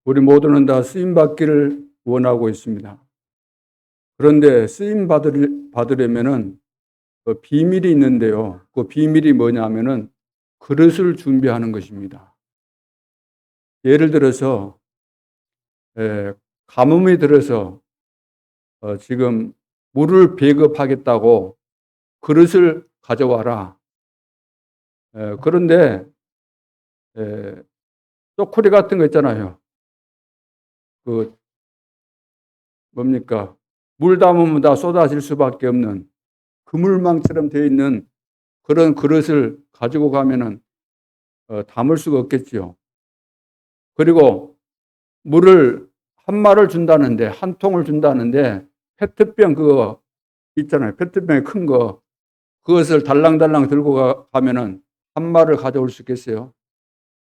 우리 모두는 다 쓰임받기를 원하고 있습니다. 그런데 쓰임 받으려면은 비밀이 있는데요. 그 비밀이 뭐냐면은 그릇을 준비하는 것입니다. 예를 들어서 가뭄이 들어서 지금 물을 배급하겠다고 그릇을 가져와라. 그런데 쪼쿠리 같은 거 있잖아요. 그 뭡니까? 물 담으면 다 쏟아질 수밖에 없는 그물망처럼 되어 있는 그런 그릇을 가지고 가면은 담을 수가 없겠지요. 그리고 물을 한 마를 준다는데, 한 통을 준다는데 페트병 그거 있잖아요. 페트병 큰 거, 그것을 달랑달랑 들고 가면은 한 마를 가져올 수 있겠어요?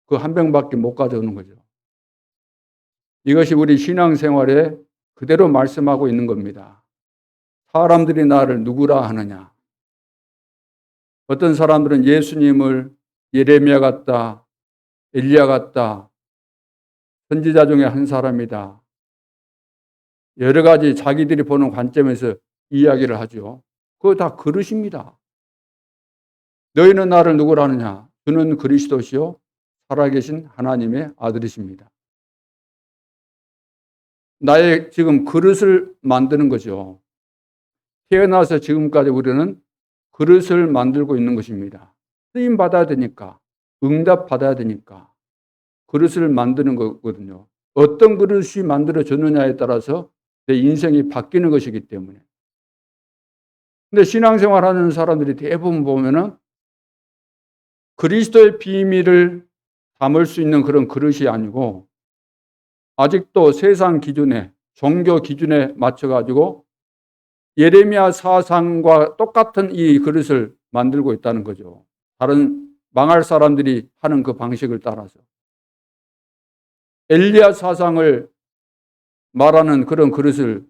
그 한 병밖에 못 가져오는 거죠. 이것이 우리 신앙생활에 그대로 말씀하고 있는 겁니다. 사람들이 나를 누구라 하느냐? 어떤 사람들은 예수님을 예레미야 같다, 엘리야 같다, 선지자 중에 한 사람이다. 여러 가지 자기들이 보는 관점에서 이야기를 하죠. 그거 다 그릇입니다. 너희는 나를 누구라 하느냐? 주는 그리스도시요 살아계신 하나님의 아들이십니다. 나의 지금 그릇을 만드는 거죠. 태어나서 지금까지 우리는 그릇을 만들고 있는 것입니다. 쓰임 받아야 되니까, 응답 받아야 되니까 그릇을 만드는 거거든요. 어떤 그릇이 만들어졌느냐에 따라서 내 인생이 바뀌는 것이기 때문에. 근데 신앙생활 하는 사람들이 대부분 보면은 그리스도의 비밀을 담을 수 있는 그런 그릇이 아니고 아직도 세상 기준에, 종교 기준에 맞춰가지고 예레미야 사상과 똑같은 이 그릇을 만들고 있다는 거죠. 다른 망할 사람들이 하는 그 방식을 따라서. 엘리야 사상을 말하는 그런 그릇을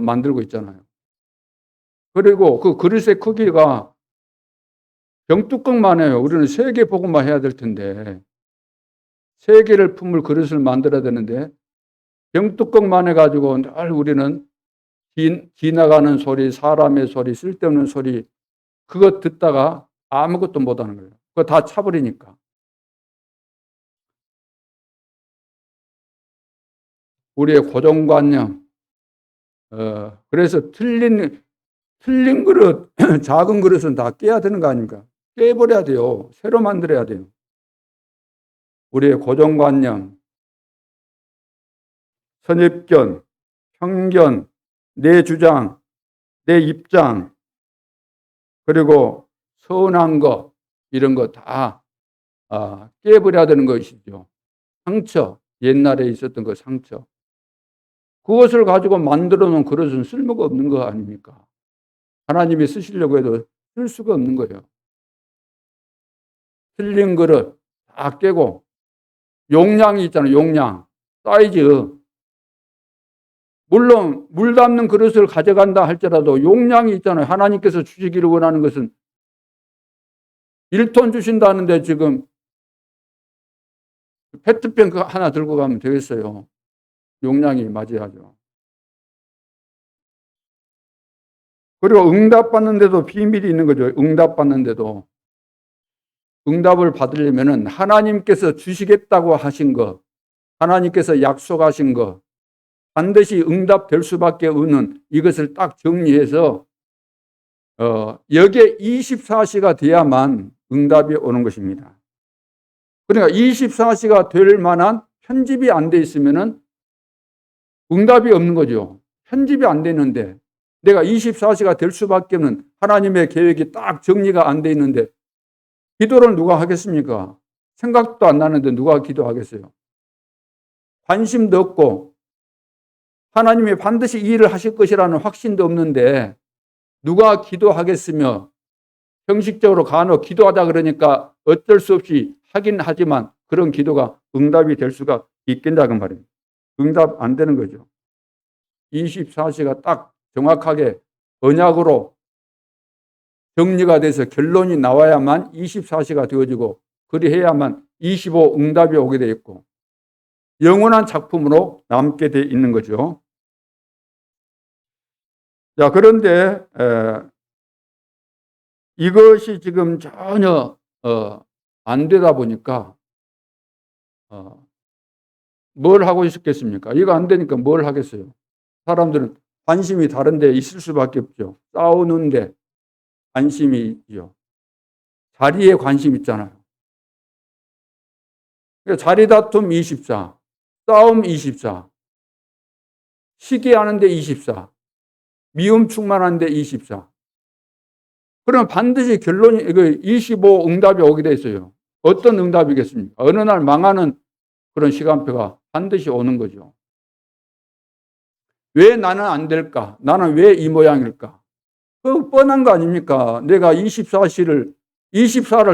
만들고 있잖아요. 그리고 그 그릇의 크기가 병뚜껑만 해요. 우리는 3개 보고만 해야 될 텐데 3개를 품을 그릇을 만들어야 되는데 병뚜껑만 해가지고 늘 우리는 지나가는 소리, 사람의 소리, 쓸데없는 소리 그거 듣다가 아무것도 못하는 거예요. 그거 다 차버리니까. 우리의 고정관념. 그래서 틀린 그릇, 작은 그릇은 다 깨야 되는 거 아닙니까? 깨버려야 돼요. 새로 만들어야 돼요. 우리의 고정관념, 선입견, 편견, 내 주장, 내 입장, 그리고 서운한 거, 이런 거 다 깨버려야 되는 것이죠. 상처, 옛날에 있었던 그 상처. 그것을 가지고 만들어 놓은 그릇은 쓸모가 없는 거 아닙니까? 하나님이 쓰시려고 해도 쓸 수가 없는 거예요. 틀린 그릇 다 깨고 용량이 있잖아요. 용량, 사이즈. 물론 물 담는 그릇을 가져간다 할지라도 용량이 있잖아요. 하나님께서 주시기를 원하는 것은 1톤 주신다는데 지금 페트병 하나 들고 가면 되겠어요. 용량이 맞아야죠. 그리고 응답받는데도 비밀이 있는 거죠. 응답받는데도. 응답을 받으려면 하나님께서 주시겠다고 하신 것, 하나님께서 약속하신 것, 반드시 응답될 수밖에 없는 이것을 딱 정리해서 여기에 24시가 돼야만 응답이 오는 것입니다. 그러니까 24시가 될 만한 편집이 안 돼 있으면 응답이 없는 거죠. 편집이 안 되는데 내가 24시가 될 수밖에 없는 하나님의 계획이 딱 정리가 안 돼 있는데 기도를 누가 하겠습니까? 생각도 안 나는데 누가 기도하겠어요? 관심도 없고 하나님이 반드시 이 일을 하실 것이라는 확신도 없는데 누가 기도하겠으며 형식적으로 간혹 기도하자 그러니까 어쩔 수 없이 하긴 하지만 그런 기도가 응답이 될 수가 있겠냐고 말입니다. 응답 안 되는 거죠. 24시가 딱 정확하게 언약으로 정리가 돼서 결론이 나와야만 24시가 되어지고 그리해야만 25 응답이 오게 돼 있고 영원한 작품으로 남게 돼 있는 거죠. 자, 그런데 이것이 지금 전혀 안 되다 보니까 뭘 하고 있었겠습니까? 이거 안 되니까 뭘 하겠어요? 사람들은 관심이 다른 데 있을 수밖에 없죠. 싸우는데 관심이 있죠. 자리에 관심 있잖아요. 자리 다툼 24, 싸움 24, 시기하는데 24, 미움 충만한데 24. 그럼 반드시 결론이 25 응답이 오게 돼 있어요. 어떤 응답이겠습니까? 어느 날 망하는 그런 시간표가 반드시 오는 거죠. 왜 나는 안 될까? 나는 왜 이 모양일까? 그 뻔한 거 아닙니까? 내가 24를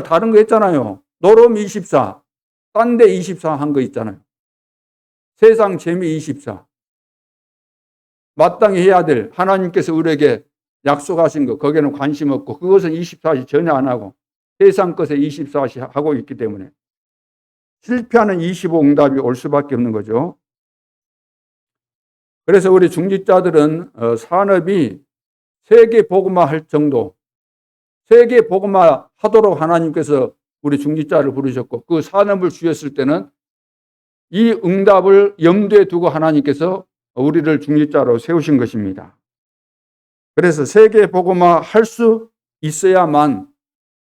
다른 거 했잖아요. 노름 24, 딴 데 24 한 거 있잖아요. 세상 재미 24. 마땅히 해야 될 하나님께서 우리에게 약속하신 거, 거기에는 관심 없고 그것은 24시 전혀 안 하고 세상 것에 24시 하고 있기 때문에 실패하는 25 응답이 올 수밖에 없는 거죠. 그래서 우리 중직자들은 산업이 세계 복음화 할 정도, 세계 복음화 하도록 하나님께서 우리 중직자를 부르셨고 그 산업을 주셨을 때는 이 응답을 염두에 두고 하나님께서 우리를 중직자로 세우신 것입니다. 그래서 세계 복음화 할 수 있어야만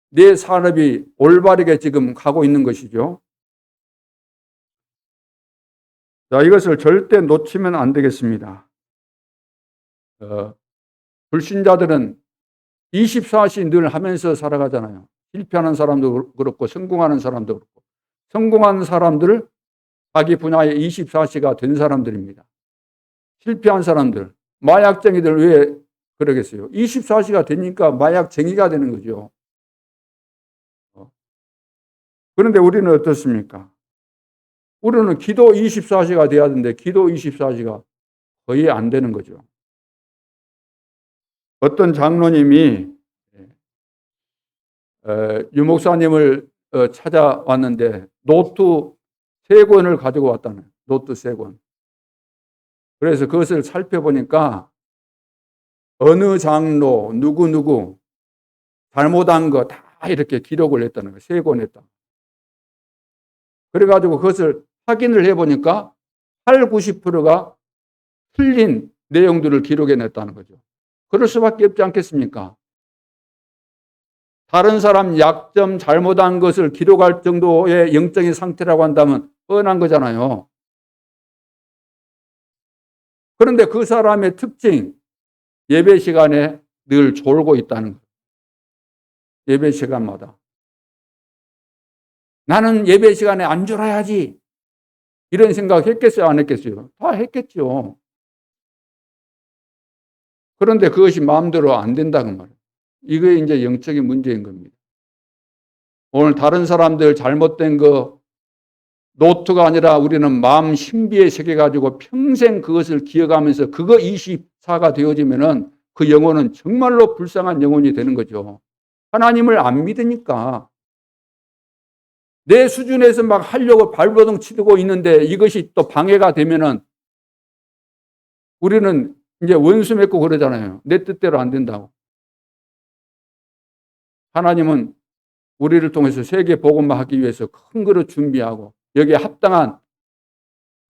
내 산업이 올바르게 지금 가고 있는 것이죠. 자, 이것을 절대 놓치면 안 되겠습니다. 불신자들은 24시 늘 하면서 살아가잖아요. 실패하는 사람도 그렇고 성공하는 사람도 그렇고 성공하는 사람들 자기 분야의 24시가 된 사람들입니다. 실패한 사람들, 마약쟁이들 왜 그러겠어요? 24시가 되니까 마약쟁이가 되는 거죠. 그런데 우리는 어떻습니까? 우리는 기도 24시가 돼야 되는데 기도 24시가 거의 안 되는 거죠. 어떤 장로님이 유 목사님을 찾아왔는데 노트 3권을 가지고 왔다는 거예요. 노트 3권. 그래서 그것을 살펴보니까 어느 장로 누구누구 잘못한 거 다 이렇게 기록을 했다는 거예요. 3권 했다. 그래가지고 그것을 확인을 해보니까 8, 90%가 틀린 내용들을 기록해냈다는 거죠. 그럴 수밖에 없지 않겠습니까? 다른 사람 약점, 잘못한 것을 기록할 정도의 영적인 상태라고 한다면 뻔한 거잖아요. 그런데 그 사람의 특징, 예배 시간에 늘 졸고 있다는 거예요. 예배 시간마다. 나는 예배 시간에 안 졸아야지. 이런 생각 했겠어요? 안 했겠어요? 다 했겠죠. 그런데 그것이 마음대로 안 된다는 말이에요. 이게 이제 영적인 문제인 겁니다. 오늘 다른 사람들 잘못된 거 노트가 아니라 우리는 마음 신비에 새겨가지고 평생 그것을 기억하면서 그거 24가 되어지면은 그 영혼은 정말로 불쌍한 영혼이 되는 거죠. 하나님을 안 믿으니까 내 수준에서 막 하려고 발버둥 치고 있는데 이것이 또 방해가 되면은 우리는 이제 원수 맺고 그러잖아요. 내 뜻대로 안 된다고. 하나님은 우리를 통해서 세계 복음화 하기 위해서 큰 그릇 준비하고 여기에 합당한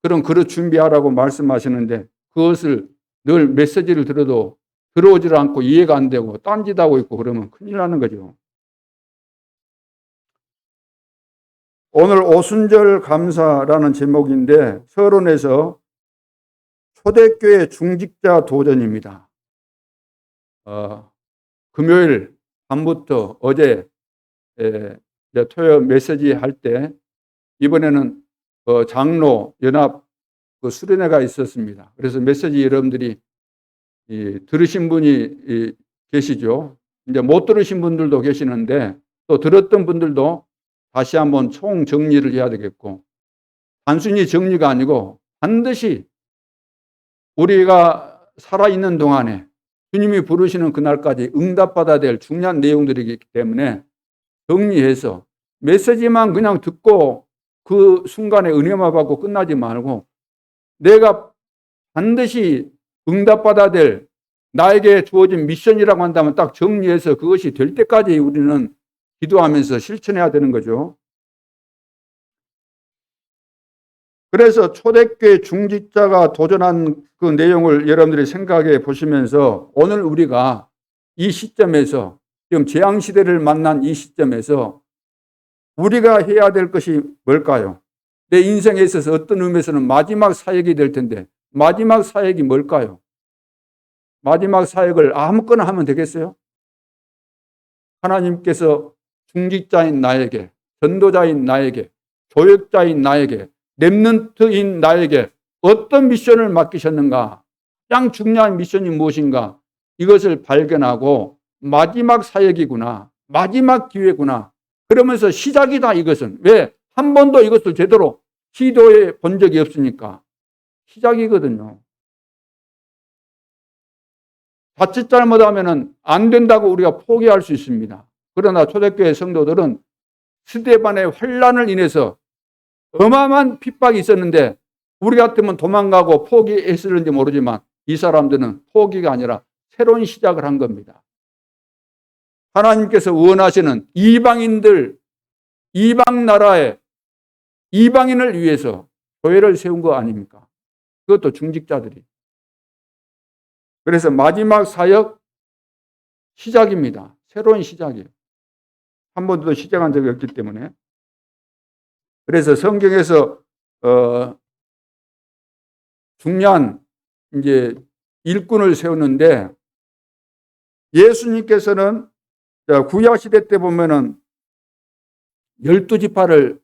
그런 그릇 준비하라고 말씀하시는데 그것을 늘 메시지를 들어도 들어오질 않고 이해가 안 되고 딴짓하고 있고 그러면 큰일 나는 거죠. 오늘 오순절 감사라는 제목인데 서론에서 초대교회 중직자 도전입니다. 금요일 밤부터 어제 토요 메시지 할 때 이번에는 장로 연합 수련회가 있었습니다. 그래서 메시지 여러분들이 들으신 분이 계시죠. 이제 못 들으신 분들도 계시는데 또 들었던 분들도 다시 한번 총 정리를 해야 되겠고 단순히 정리가 아니고 반드시 우리가 살아있는 동안에 주님이 부르시는 그날까지 응답받아야 될 중요한 내용들이기 때문에 정리해서 메시지만 그냥 듣고 그 순간에 은혜만 받고 끝나지 말고 내가 반드시 응답받아야 될 나에게 주어진 미션이라고 한다면 딱 정리해서 그것이 될 때까지 우리는 기도하면서 실천해야 되는 거죠. 그래서 초대교회 중직자가 도전한 그 내용을 여러분들이 생각해 보시면서 오늘 우리가 이 시점에서 지금 재앙시대를 만난 이 시점에서 우리가 해야 될 것이 뭘까요? 내 인생에 있어서 어떤 의미에서는 마지막 사역이 될 텐데 마지막 사역이 뭘까요? 마지막 사역을 아무거나 하면 되겠어요? 하나님께서 중직자인 나에게, 전도자인 나에게, 교역자인 나에게, 렘넌트인 나에게 어떤 미션을 맡기셨는가? 가장 중요한 미션이 무엇인가? 이것을 발견하고 마지막 사역이구나. 마지막 기회구나. 그러면서 시작이다 이것은. 왜? 한 번도 이것을 제대로 시도해 본 적이 없으니까. 시작이거든요. 자칫 잘못하면 안 된다고 우리가 포기할 수 있습니다. 그러나 초대교회 성도들은 스데반의 환란을 인해서 어마어마한 핍박이 있었는데 우리 같으면 도망가고 포기했을지 모르지만 이 사람들은 포기가 아니라 새로운 시작을 한 겁니다. 하나님께서 원하시는 이방인들, 이방 나라의 이방인을 위해서 교회를 세운 거 아닙니까? 그것도 중직자들이. 그래서 마지막 사역 시작입니다. 새로운 시작이에요. 한 번도 시작한 적이 없기 때문에. 그래서 성경에서 중요한 이제 일꾼을 세우는데 예수님께서는 구약 시대 때 보면은 12지파를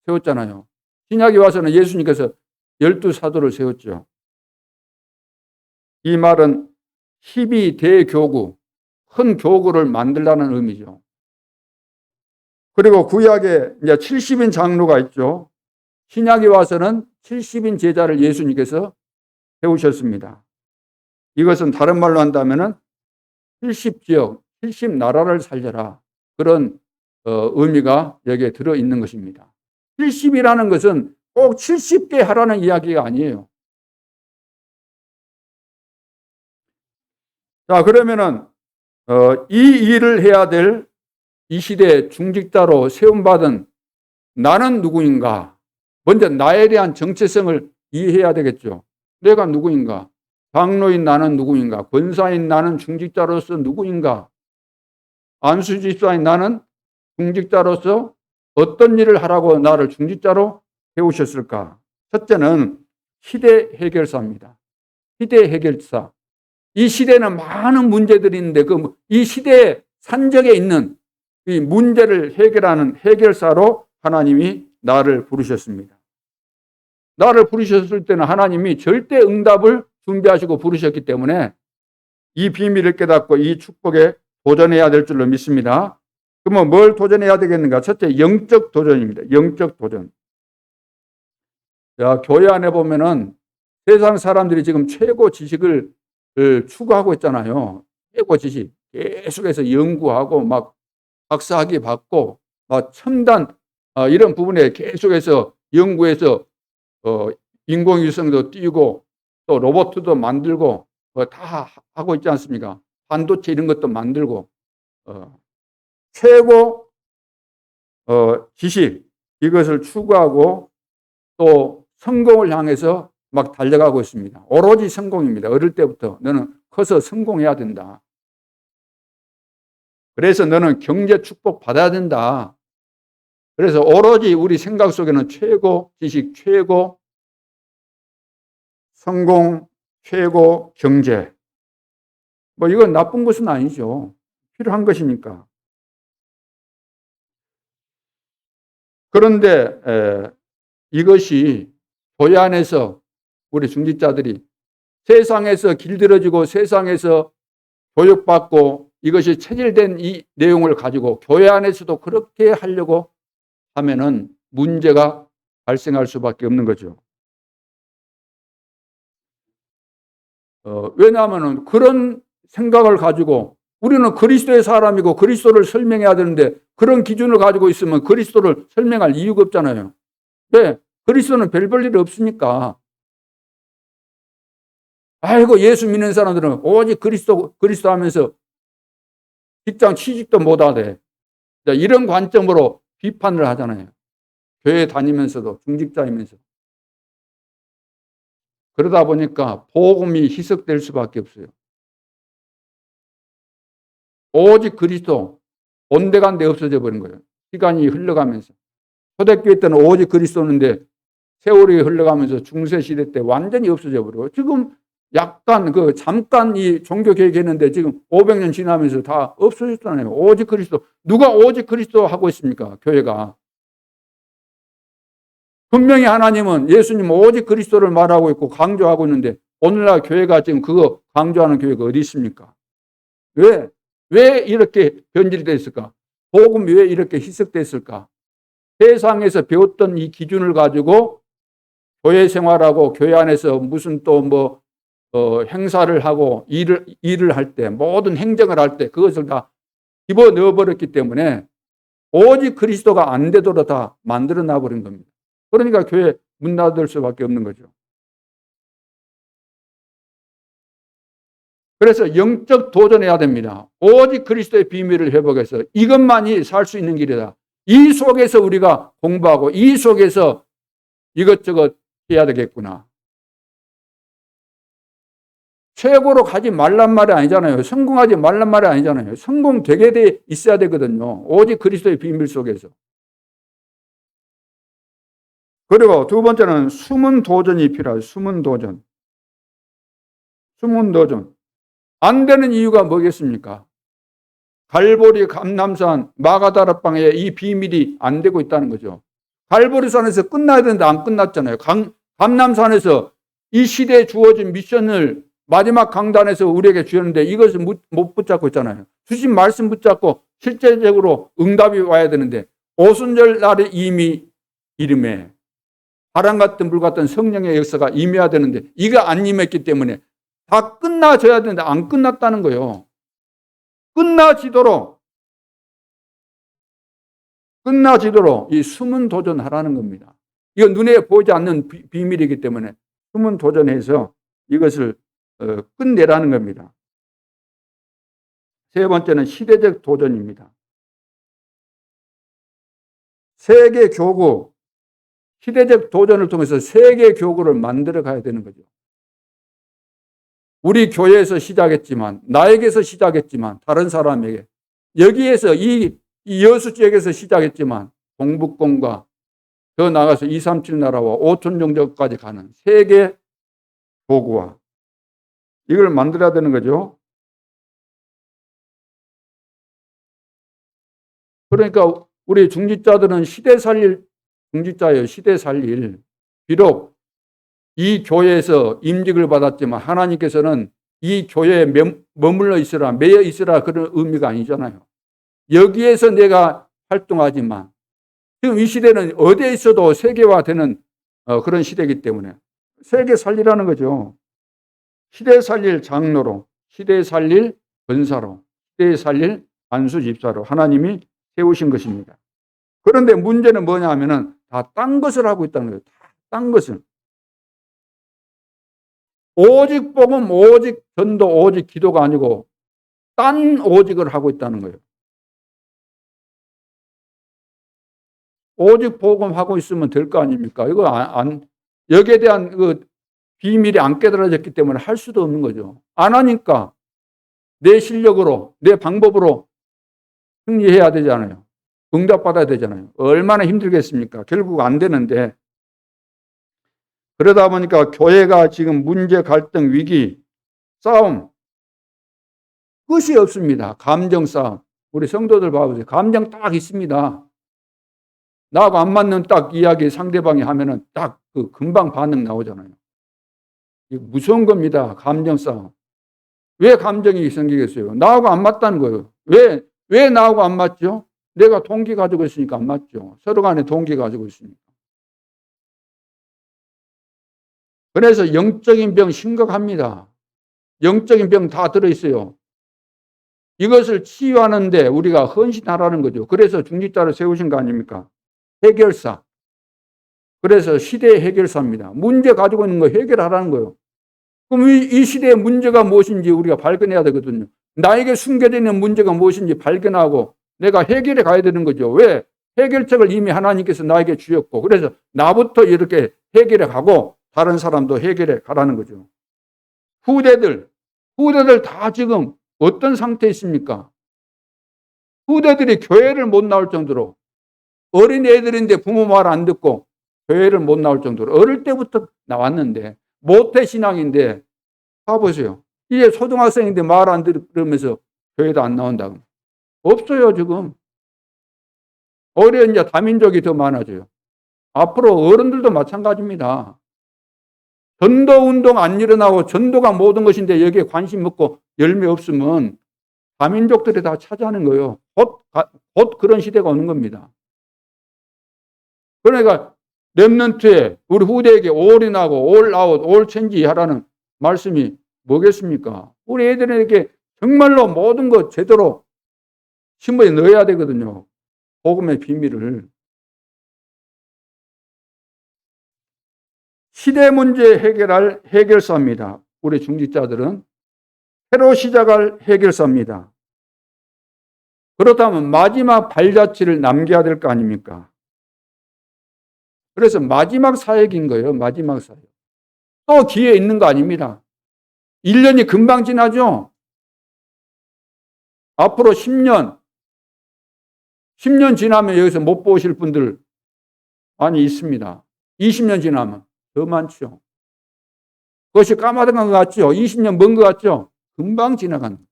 세웠잖아요. 신약에 와서는 예수님께서 12사도를 세웠죠. 이 말은 희비 대교구, 큰 교구를 만들라는 의미죠. 그리고 구약에 이제 70인 장로가 있죠. 신약에 와서는 70인 제자를 예수님께서 세우셨습니다. 이것은 다른 말로 한다면은 70지역, 70나라를 살려라. 그런 의미가 여기에 들어있는 것입니다. 70이라는 것은 꼭 70개 하라는 이야기가 아니에요. 자, 그러면은 이 일을 해야 될 이 시대의 중직자로 세움받은 나는 누구인가? 먼저 나에 대한 정체성을 이해해야 되겠죠. 내가 누구인가? 장로인 나는 누구인가? 권사인 나는 중직자로서 누구인가? 안수집사인 나는 중직자로서 어떤 일을 하라고 나를 중직자로 세우셨을까? 첫째는 시대 해결사입니다. 시대 해결사. 이 시대는 많은 문제들이 있는데 이 시대의 산적에 있는 이 문제를 해결하는 해결사로 하나님이 나를 부르셨습니다. 나를 부르셨을 때는 하나님이 절대 응답을 준비하시고 부르셨기 때문에 이 비밀을 깨닫고 이 축복에 도전해야 될 줄로 믿습니다. 그러면 뭘 도전해야 되겠는가? 첫째, 영적 도전입니다. 영적 도전. 자, 교회 안에 보면은 세상 사람들이 지금 최고 지식을 추구하고 있잖아요. 최고 지식. 계속해서 연구하고 막 박사학위 받고 막 첨단 이런 부분에 계속해서 연구해서 인공위성도 띄우고 또 로봇도 만들고 다 하고 있지 않습니까? 반도체 이런 것도 만들고 최고 지식 이것을 추구하고 또 성공을 향해서 막 달려가고 있습니다. 오로지 성공입니다. 어릴 때부터 너는 커서 성공해야 된다. 그래서 너는 경제 축복 받아야 된다. 그래서 오로지 우리 생각 속에는 최고 지식, 최고 성공, 최고 경제. 뭐 이건 나쁜 것은 아니죠. 필요한 것이니까. 그런데 이것이 교회 안에서 우리 중직자들이 세상에서 길들여지고 세상에서 교육받고 이것이 체질된 이 내용을 가지고 교회 안에서도 그렇게 하려고 하면은 문제가 발생할 수밖에 없는 거죠. 왜냐하면은 그런 생각을 가지고 우리는 그리스도의 사람이고 그리스도를 설명해야 되는데 그런 기준을 가지고 있으면 그리스도를 설명할 이유가 없잖아요. 왜? 그리스도는 별 볼 일 없으니까. 아이고, 예수 믿는 사람들은 오직 그리스도 하면서 직장 취직도 못하대. 이런 관점으로 비판을 하잖아요. 교회 다니면서도, 중직자이면서. 그러다 보니까 복음이 희석될 수밖에 없어요. 오직 그리스도, 온데간데 없어져 버린 거예요. 시간이 흘러가면서. 초대교회 때는 오직 그리스도인데 세월이 흘러가면서 중세시대 때 완전히 없어져 버리고 지금 약간 잠깐 이 종교 개혁했는데 지금 500년 지나면서 다 없어졌잖아요. 오직 그리스도. 누가 오직 그리스도 하고 있습니까? 교회가. 분명히 하나님은 예수님 오직 그리스도를 말하고 있고 강조하고 있는데 오늘날 교회가 지금 그거 강조하는 교회가 어디 있습니까? 왜 이렇게 변질됐을까? 복음이 왜 이렇게 희석됐을까? 세상에서 배웠던 이 기준을 가지고 교회 생활하고 교회 안에서 무슨 또 행사를 하고 일을 할 때, 모든 행정을 할 때 그것을 다 집어넣어 버렸기 때문에 오직 그리스도가 안 되도록 다 만들어 놔버린 겁니다. 그러니까 교회 문 닫을 수밖에 없는 거죠. 그래서 영적 도전해야 됩니다. 오직 그리스도의 비밀을 회복해서 이것만이 살 수 있는 길이다. 이 속에서 우리가 공부하고 이 속에서 이것저것 해야 되겠구나. 최고로 가지 말란 말이 아니잖아요. 성공하지 말란 말이 아니잖아요. 성공되게 돼 있어야 되거든요. 오직 그리스도의 비밀 속에서. 그리고 두 번째는 숨은 도전이 필요해요. 숨은 도전. 숨은 도전. 안 되는 이유가 뭐겠습니까? 갈보리, 감남산, 마가다락방에 이 비밀이 안 되고 있다는 거죠. 갈보리산에서 끝나야 되는데 안 끝났잖아요. 감남산에서 이 시대에 주어진 미션을 마지막 강단에서 우리에게 주었는데 이것을 못 붙잡고 있잖아요. 주신 말씀 붙잡고 실제적으로 응답이 와야 되는데 오순절 날에 이미 이름에 바람 같은 불 같은 성령의 역사가 임해야 되는데 이거 안 임했기 때문에 다 끝나져야 되는데 안 끝났다는 거예요. 끝나지도록 이 숨은 도전하라는 겁니다. 이건 눈에 보이지 않는 비밀이기 때문에 숨은 도전해서 이것을 끝내라는 겁니다. 세 번째는 시대적 도전입니다. 세계 교구, 시대적 도전을 통해서 세계 교구를 만들어 가야 되는 거죠. 우리 교회에서 시작했지만, 나에게서 시작했지만, 다른 사람에게, 여기에서 이 여수 지역에서 시작했지만, 동북권과 더 나가서 237 나라와 5천 종족까지 가는 세계 교구와 이걸 만들어야 되는 거죠. 그러니까 우리 중직자들은 시대 살릴 중직자예요. 시대 살릴. 비록 이 교회에서 임직을 받았지만 하나님께서는 이 교회에 머물러 있으라, 매여 있으라 그런 의미가 아니잖아요. 여기에서 내가 활동하지만 지금 이 시대는 어디에 있어도 세계화되는 그런 시대이기 때문에 세계 살리라는 거죠. 시대 살릴 장로로, 시대 살릴 권사로, 시대 살릴 안수 집사로 하나님이 세우신 것입니다. 그런데 문제는 뭐냐 하면은 다 딴 것을 하고 있다는 거예요. 다 딴 것을. 오직 복음, 오직 전도, 오직 기도가 아니고 딴 오직을 하고 있다는 거예요. 오직 복음 하고 있으면 될 거 아닙니까? 이거 여기에 대한 비밀이 안 깨달아졌기 때문에 할 수도 없는 거죠. 안 하니까 내 실력으로, 내 방법으로 승리해야 되잖아요. 응답받아야 되잖아요. 얼마나 힘들겠습니까? 결국 안 되는데. 그러다 보니까 교회가 지금 문제, 갈등, 위기, 싸움, 끝이 없습니다. 감정 싸움. 우리 성도들 봐보세요. 감정 딱 있습니다. 나하고 안 맞는 딱 이야기 상대방이 하면은 딱 금방 반응 나오잖아요. 무서운 겁니다. 감정 싸움. 왜 감정이 생기겠어요? 나하고 안 맞다는 거예요. 왜 나하고 안 맞죠? 내가 동기 가지고 있으니까 안 맞죠. 서로 간에 동기 가지고 있으니까. 그래서 영적인 병 심각합니다. 영적인 병 다 들어있어요. 이것을 치유하는데 우리가 헌신하라는 거죠. 그래서 중직자를 세우신 거 아닙니까? 해결사. 그래서 시대의 해결사입니다. 문제 가지고 있는 거 해결하라는 거예요. 그럼 이 시대의 문제가 무엇인지 우리가 발견해야 되거든요. 나에게 숨겨져 있는 문제가 무엇인지 발견하고 내가 해결해 가야 되는 거죠. 왜? 해결책을 이미 하나님께서 나에게 주셨고, 그래서 나부터 이렇게 해결해 가고 다른 사람도 해결해 가라는 거죠. 후대들 다 지금 어떤 상태에 있습니까? 후대들이 교회를 못 나올 정도로, 어린 애들인데 부모 말 안 듣고 교회를 못 나올 정도로, 어릴 때부터 나왔는데 모태신앙인데 봐보세요. 이제 초등학생인데 말 안 들으면서 교회도 안 나온다고. 없어요, 지금. 오히려 이제 다민족이 더 많아져요. 앞으로 어른들도 마찬가지입니다. 전도운동 안 일어나고 전도가 모든 것인데 여기에 관심 없고 열매 없으면 다민족들이 다 차지하는 거예요. 곧 그런 시대가 오는 겁니다. 그러니까 렘넌트에 우리 후대에게 올인하고 올아웃, 올체인지 하라는 말씀이 뭐겠습니까? 우리 애들에게 정말로 모든 것 제대로 심어에 넣어야 되거든요. 복음의 비밀을. 시대 문제 해결할 해결사입니다. 우리 중직자들은 새로 시작할 해결사입니다. 그렇다면 마지막 발자취를 남겨야 될 거 아닙니까? 그래서 마지막 사역인 거예요. 마지막 사역. 또 기회 있는 거 아닙니다. 1년이 금방 지나죠. 앞으로 10년 지나면 여기서 못 보실 분들 많이 있습니다. 20년 지나면 더 많죠. 그것이 까마득한 것 같죠. 20년 먼 것 같죠. 금방 지나간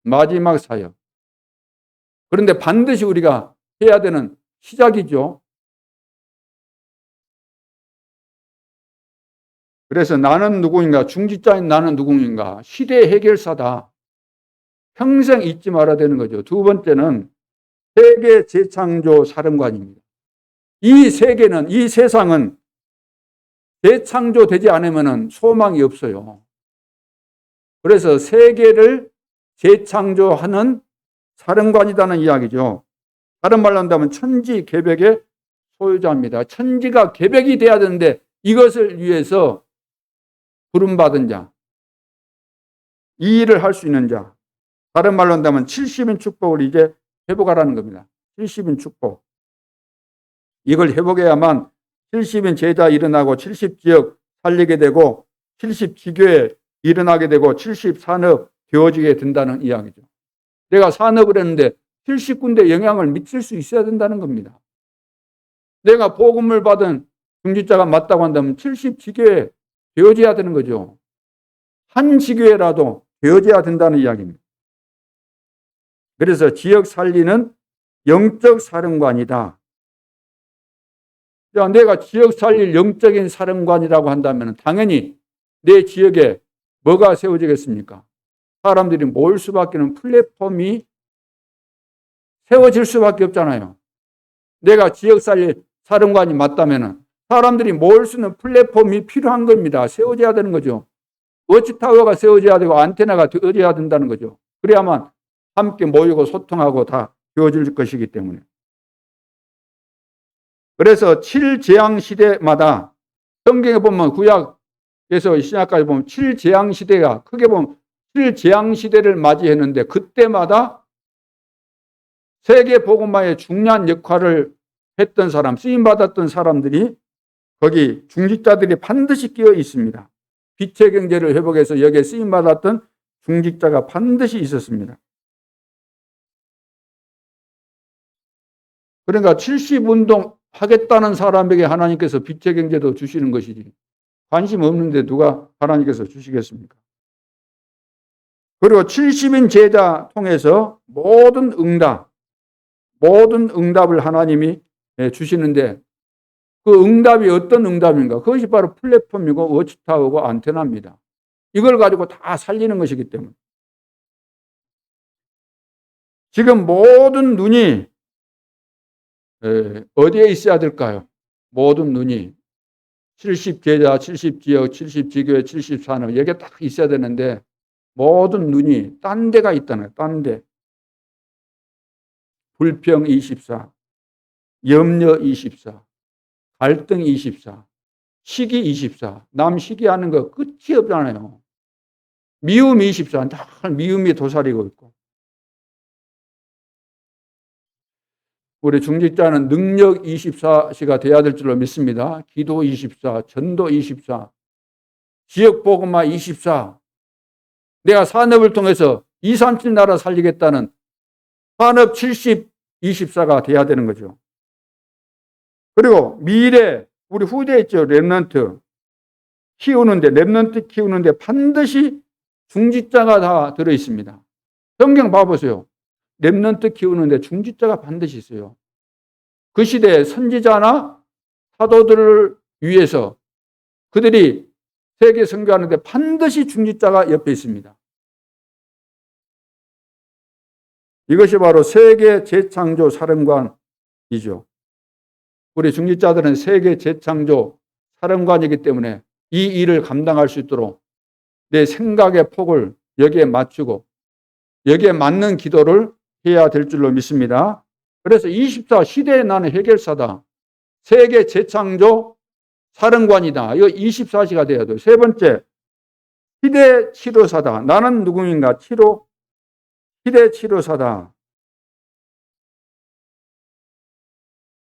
마지막 사역. 그런데 반드시 우리가 해야 되는 시작이죠. 그래서 나는 누구인가? 중직자인 나는 누구인가? 시대의 해결사다. 평생 잊지 말아야 되는 거죠. 두 번째는 세계 재창조 사령관입니다. 이 세계는, 이 세상은 재창조되지 않으면 소망이 없어요. 그래서 세계를 재창조하는 사령관이라는 이야기죠. 다른 말로 한다면 천지 개벽의 소유자입니다. 천지가 개벽이 돼야 되는데 이것을 위해서 부름받은 자, 이 일을 할 수 있는 자, 다른 말로 한다면 70인 축복을 이제 회복하라는 겁니다. 70인 축복. 이걸 회복해야만 70인 제자 일어나고 70지역 살리게 되고 70지교에 일어나게 되고 70산업 되어지게 된다는 이야기죠. 내가 산업을 했는데 70군데 영향을 미칠 수 있어야 된다는 겁니다. 내가 복음을 받은 중직자가 맞다고 한다면 70지교에 되어져야 되는 거죠. 한 지교회라도 되어져야 된다는 이야기입니다. 그래서 지역 살리는 영적 사령관이다. 내가 지역 살릴 영적인 사령관이라고 한다면 당연히 내 지역에 뭐가 세워지겠습니까? 사람들이 모일 수밖에 없는 플랫폼이 세워질 수밖에 없잖아요. 내가 지역 살릴 사령관이 맞다면 사람들이 모일 수 있는 플랫폼이 필요한 겁니다. 세워져야 되는 거죠. 워치타워가 세워져야 되고 안테나가 되어져야 된다는 거죠. 그래야만 함께 모이고 소통하고 다 되어질 것이기 때문에. 그래서 7재앙 시대마다 성경에 보면 구약에서 신약까지 보면 7재앙 시대가 크게 보면 7재앙 시대를 맞이했는데 그때마다 세계 복음화에 중요한 역할을 했던 사람, 쓰임받았던 사람들이 거기 중직자들이 반드시 끼어 있습니다. 빛의 경제를 회복해서 여기에 쓰임받았던 중직자가 반드시 있었습니다. 그러니까 70운동 하겠다는 사람에게 하나님께서 빛의 경제도 주시는 것이지 관심 없는데 누가 하나님께서 주시겠습니까? 그리고 70인 제자 통해서 모든 응답을 하나님이 주시는데 그 응답이 어떤 응답인가? 그것이 바로 플랫폼이고 워치타워고 안테나입니다. 이걸 가지고 다 살리는 것이기 때문에. 지금 모든 눈이 어디에 있어야 될까요? 모든 눈이 70제자, 70지역, 70지교회, 70산업 여기에 딱 있어야 되는데 모든 눈이 딴 데가 있다는 거예요. 딴 데. 불평 24, 염려 24, 갈등 24, 시기 24. 남 시기하는 거 끝이 없잖아요. 미움 24. 늘 미움이 도사리고 있고. 우리 중직자는 능력 24시가 돼야 될 줄로 믿습니다. 기도 24, 전도 24, 지역복음화 24. 내가 산업을 통해서 2, 3, 7 나라 살리겠다는 산업 70, 24가 돼야 되는 거죠. 그리고 미래, 우리 후대에 있죠. 랩런트 키우는데, 랩런트 키우는데 반드시 중직자가 다 들어있습니다. 성경 봐보세요. 랩런트 키우는데 중직자가 반드시 있어요. 그 시대에 선지자나 사도들을 위해서 그들이 세계 선교하는데 반드시 중직자가 옆에 있습니다. 이것이 바로 세계 재창조 사령관이죠. 우리 중직자들은 세계 재창조 사령관이기 때문에 이 일을 감당할 수 있도록 내 생각의 폭을 여기에 맞추고 여기에 맞는 기도를 해야 될 줄로 믿습니다. 그래서 24 시대에 나는 해결사다. 세계 재창조 사령관이다. 이거 24시가 돼야 돼요. 세 번째, 시대 치료사다. 나는 누구인가? 시대 치료사다.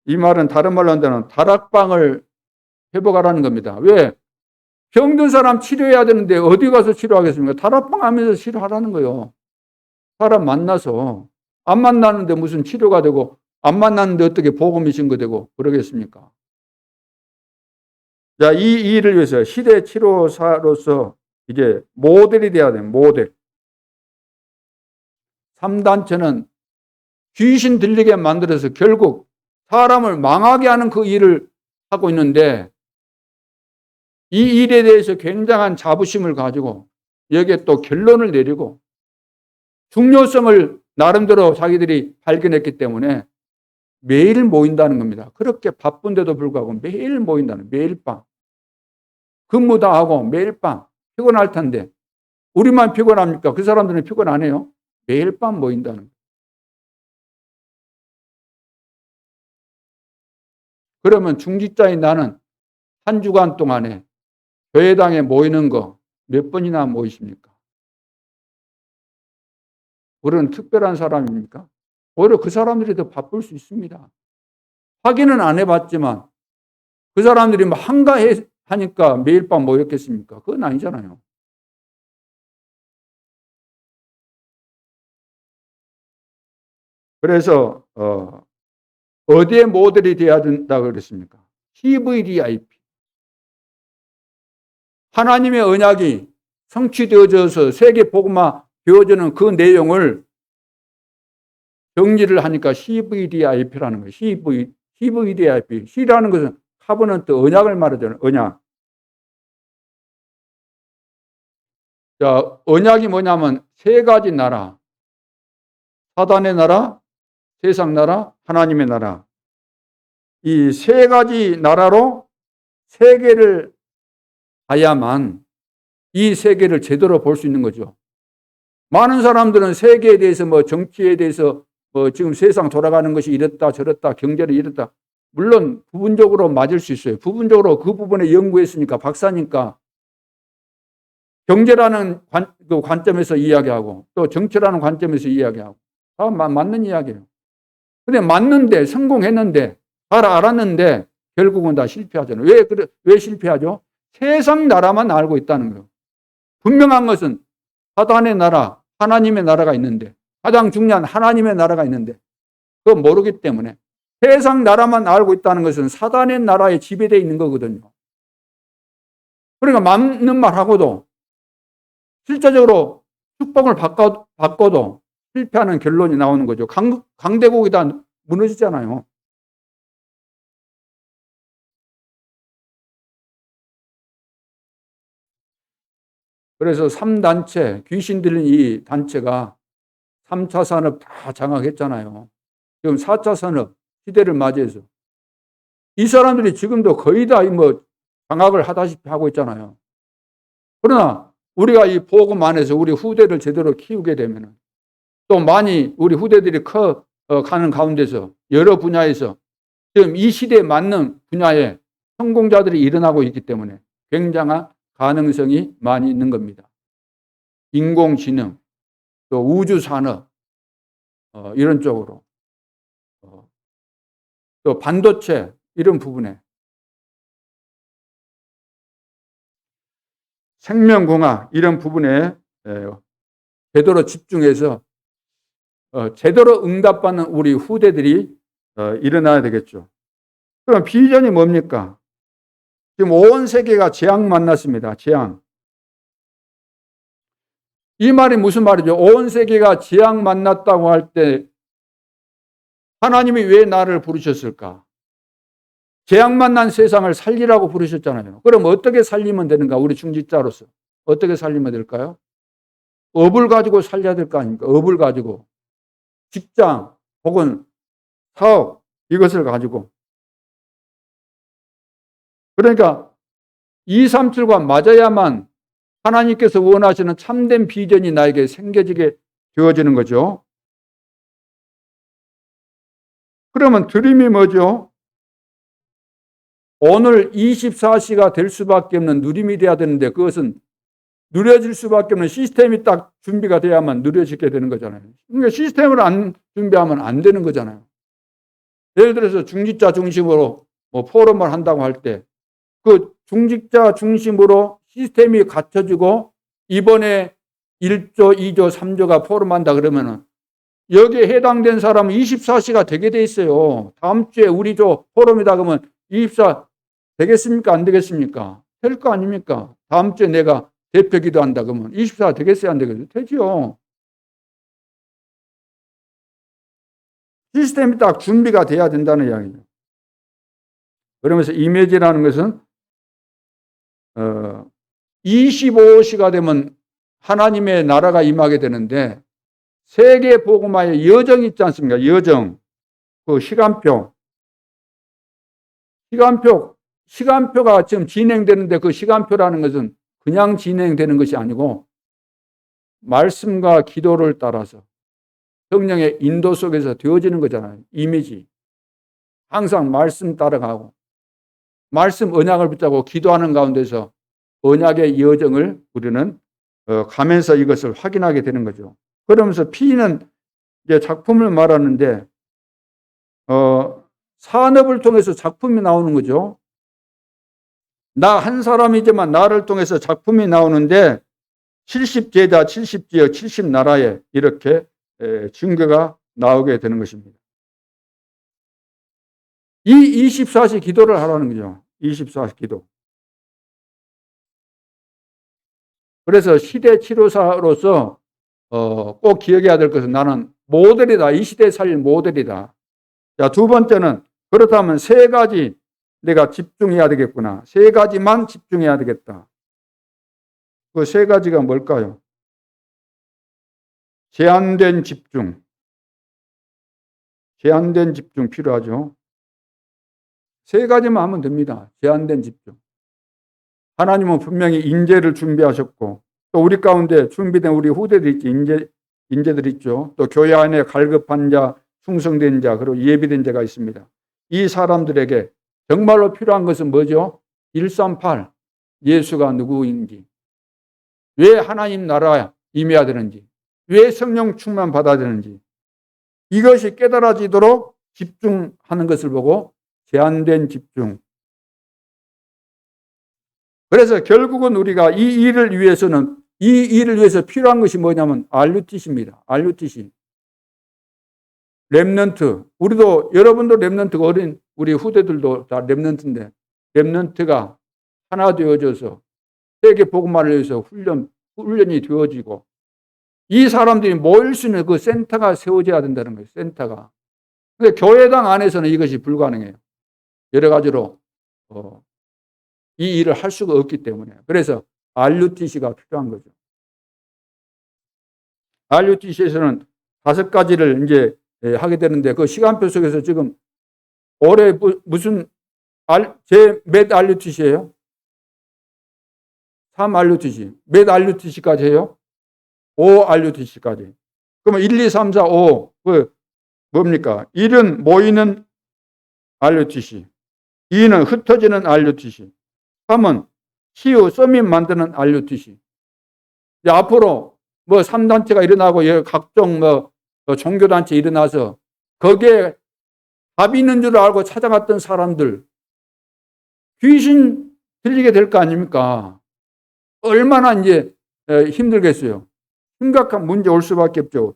이 말은 다른 말로 한다면 다락방을 회복하라는 겁니다. 왜? 병든 사람 치료해야 되는데 어디 가서 치료하겠습니까? 다락방 하면서 치료하라는 거예요. 사람 만나서. 안 만나는데 무슨 치료가 되고 안 만났는데 어떻게 복음이 증거되고 그러겠습니까? 자, 이 일을 위해서 시대 치료사로서 이제 모델이 돼야 돼요. 모델. 3단체는 귀신 들리게 만들어서 결국 사람을 망하게 하는 그 일을 하고 있는데 이 일에 대해서 굉장한 자부심을 가지고 여기에 또 결론을 내리고 중요성을 나름대로 자기들이 발견했기 때문에 매일 모인다는 겁니다. 그렇게 바쁜데도 불구하고 매일 모인다는, 매일 밤. 근무 다 하고 매일 밤. 피곤할 텐데 우리만 피곤합니까? 그 사람들은 피곤 안 해요. 매일 밤 모인다는 거예요. 그러면 중직자인 나는 한 주간 동안에 교회당에 모이는 거 몇 번이나 모이십니까? 우리는 특별한 사람입니까? 오히려 그 사람들이 더 바쁠 수 있습니다. 확인은 안 해봤지만 그 사람들이 뭐 한가하니까 매일 밤 모였겠습니까? 그건 아니잖아요. 그래서 어디에 모델이 돼야 된다고 그랬습니까? CVDIP. 하나님의 언약이 성취되어져서 세계 복음화 되어지는 그 내용을 정리를 하니까 CVDIP라는 거예요. CVDIP. C라는 것은 카버넌트 언약을 말하잖아요. 언약. 자, 언약이 뭐냐면 세 가지 나라. 사단의 나라, 세상 나라, 하나님의 나라. 이 세 가지 나라로 세계를 봐야만 이 세계를 제대로 볼 수 있는 거죠. 많은 사람들은 세계에 대해서 뭐 정치에 대해서 뭐 지금 세상 돌아가는 것이 이렇다 저렇다 경제를 이렇다. 물론 부분적으로 맞을 수 있어요. 부분적으로 그 부분에 연구했으니까 박사니까 경제라는 그 관점에서 이야기하고 또 정치라는 관점에서 이야기하고 다 맞는 이야기예요. 근데 맞는데 성공했는데 잘 알았는데 결국은 다 실패하잖아요. 왜 실패하죠? 세상 나라만 알고 있다는 거예요. 분명한 것은 사단의 나라, 하나님의 나라가 있는데 가장 중요한 하나님의 나라가 있는데 그거 모르기 때문에 세상 나라만 알고 있다는 것은 사단의 나라에 지배되어 있는 거거든요. 그러니까 맞는 말하고도 실제적으로 축복을 바꿔도 실패하는 결론이 나오는 거죠. 강대국이 다 무너지잖아요. 그래서 3단체, 귀신 들린 이 단체가 3차 산업 다 장악했잖아요. 지금 4차 산업 시대를 맞이해서 이 사람들이 지금도 거의 다 뭐 장악을 하다시피 하고 있잖아요. 그러나 우리가 이 복음 안에서 우리 후대를 제대로 키우게 되면 또 많이 우리 후대들이 가는 가운데서 여러 분야에서 지금 이 시대에 맞는 분야에 성공자들이 일어나고 있기 때문에 굉장한 가능성이 많이 있는 겁니다. 인공지능, 또 우주산업, 이런 쪽으로, 또 반도체, 이런 부분에, 생명공학, 이런 부분에 제대로 집중해서 제대로 응답받는 우리 후대들이 일어나야 되겠죠. 그럼 비전이 뭡니까? 지금 온 세계가 재앙 만났습니다. 재앙. 이 말이 무슨 말이죠? 온 세계가 재앙 만났다고 할 때 하나님이 왜 나를 부르셨을까? 재앙 만난 세상을 살리라고 부르셨잖아요. 그럼 어떻게 살리면 되는가? 우리 중직자로서 어떻게 살리면 될까요? 업을 가지고 살려야 될 거 아닙니까? 업을 가지고 직장 혹은 사업 이것을 가지고, 그러니까 237과 맞아야만 하나님께서 원하시는 참된 비전이 나에게 생겨지게 되어지는 거죠. 그러면 드림이 뭐죠? 오늘 24시가 될 수밖에 없는 누림이 돼야 되는데 그것은 누려질 수밖에 없는 시스템이 딱 준비가 돼야만 누려지게 되는 거잖아요. 그러니까 시스템을 안 준비하면 안 되는 거잖아요. 예를 들어서 중직자 중심으로 포럼을 한다고 할 때 그 중직자 중심으로 시스템이 갖춰지고 이번에 1조, 2조, 3조가 포럼한다 그러면은 여기에 해당된 사람은 24시가 되게 돼 있어요. 다음 주에 우리 조 포럼이다 그러면 24 되겠습니까? 안 되겠습니까? 될 거 아닙니까? 다음 주에 내가 대표 기도한다 그러면 24 되겠어요? 안 되겠어요? 되죠. 시스템이 딱 준비가 돼야 된다는 이야기죠. 그러면서 이미지라는 것은 25시가 되면 하나님의 나라가 임하게 되는데 세계 복음화의 여정이 있지 않습니까? 여정. 그 시간표가 지금 진행되는데 그 시간표라는 것은 그냥 진행되는 것이 아니고 말씀과 기도를 따라서 성령의 인도 속에서 되어지는 거잖아요. 이미지. 항상 말씀 따라가고 말씀 언약을 붙잡고 기도하는 가운데서 언약의 여정을 우리는 가면서 이것을 확인하게 되는 거죠. 그러면서 P는 이제 작품을 말하는데 산업을 통해서 작품이 나오는 거죠. 나 한 사람이지만 나를 통해서 작품이 나오는데 70제자, 70지역, 70나라에 이렇게 증거가 나오게 되는 것입니다. 이 24시 기도를 하라는 거죠. 24시 기도. 그래서 시대 치료사로서 꼭 기억해야 될 것은 나는 모델이다. 이 시대에 살릴 모델이다. 자, 두 번째는 그렇다면 세 가지 내가 집중해야 되겠구나. 세 가지만 집중해야 되겠다. 그 세 가지가 뭘까요? 제한된 집중. 제한된 집중 필요하죠. 세 가지만 하면 됩니다. 제한된 집중. 하나님은 분명히 인재를 준비하셨고 또 우리 가운데 준비된 우리 후대들 있지. 인재들 있죠. 또 교회 안에 갈급한 자, 충성된 자, 그리고 예비된 자가 있습니다. 이 사람들에게 정말로 필요한 것은 뭐죠? 138, 예수가 누구인지, 왜 하나님 나라에 임해야 되는지, 왜 성령 충만 받아야 되는지, 이것이 깨달아지도록 집중하는 것을 보고 제한된 집중. 그래서 결국은 우리가 이 일을 위해서 필요한 것이 뭐냐면 RUTC입니다. RUTC. 렘넌트. 우리도, 여러분도 렘넌트가 어린 우리 후대들도 다 렘넌트인데 렘넌트가 하나 되어져서 세계 복음화를 위해서 훈련이 되어지고 이 사람들이 모일 수 있는 그 센터가 세워져야 된다는 거예요. 센터가. 근데 교회당 안에서는 이것이 불가능해요. 여러 가지로 이 일을 할 수가 없기 때문에. 그래서 RUTC가 필요한 거죠. RUTC에서는 5가지를 이제 하게 되는데 그 시간표 속에서 지금 올해 무슨 몇 RUTC예요? 3RUTC. 몇 RUTC까지 해요? 5RUTC까지. 그러면 1, 2, 3, 4, 5. 그 뭡니까? 1은 모이는 RUTC. 2는 흩어지는 RUTC. 3은 치유, 서밋 만드는 RUTC. 이제 앞으로 뭐 3단체가 일어나고 각종 뭐 종교단체 일어나서 거기에 답이 있는 줄 알고 찾아갔던 사람들 귀신 들리게 될 거 아닙니까? 얼마나 이제 힘들겠어요. 심각한 문제 올 수밖에 없죠.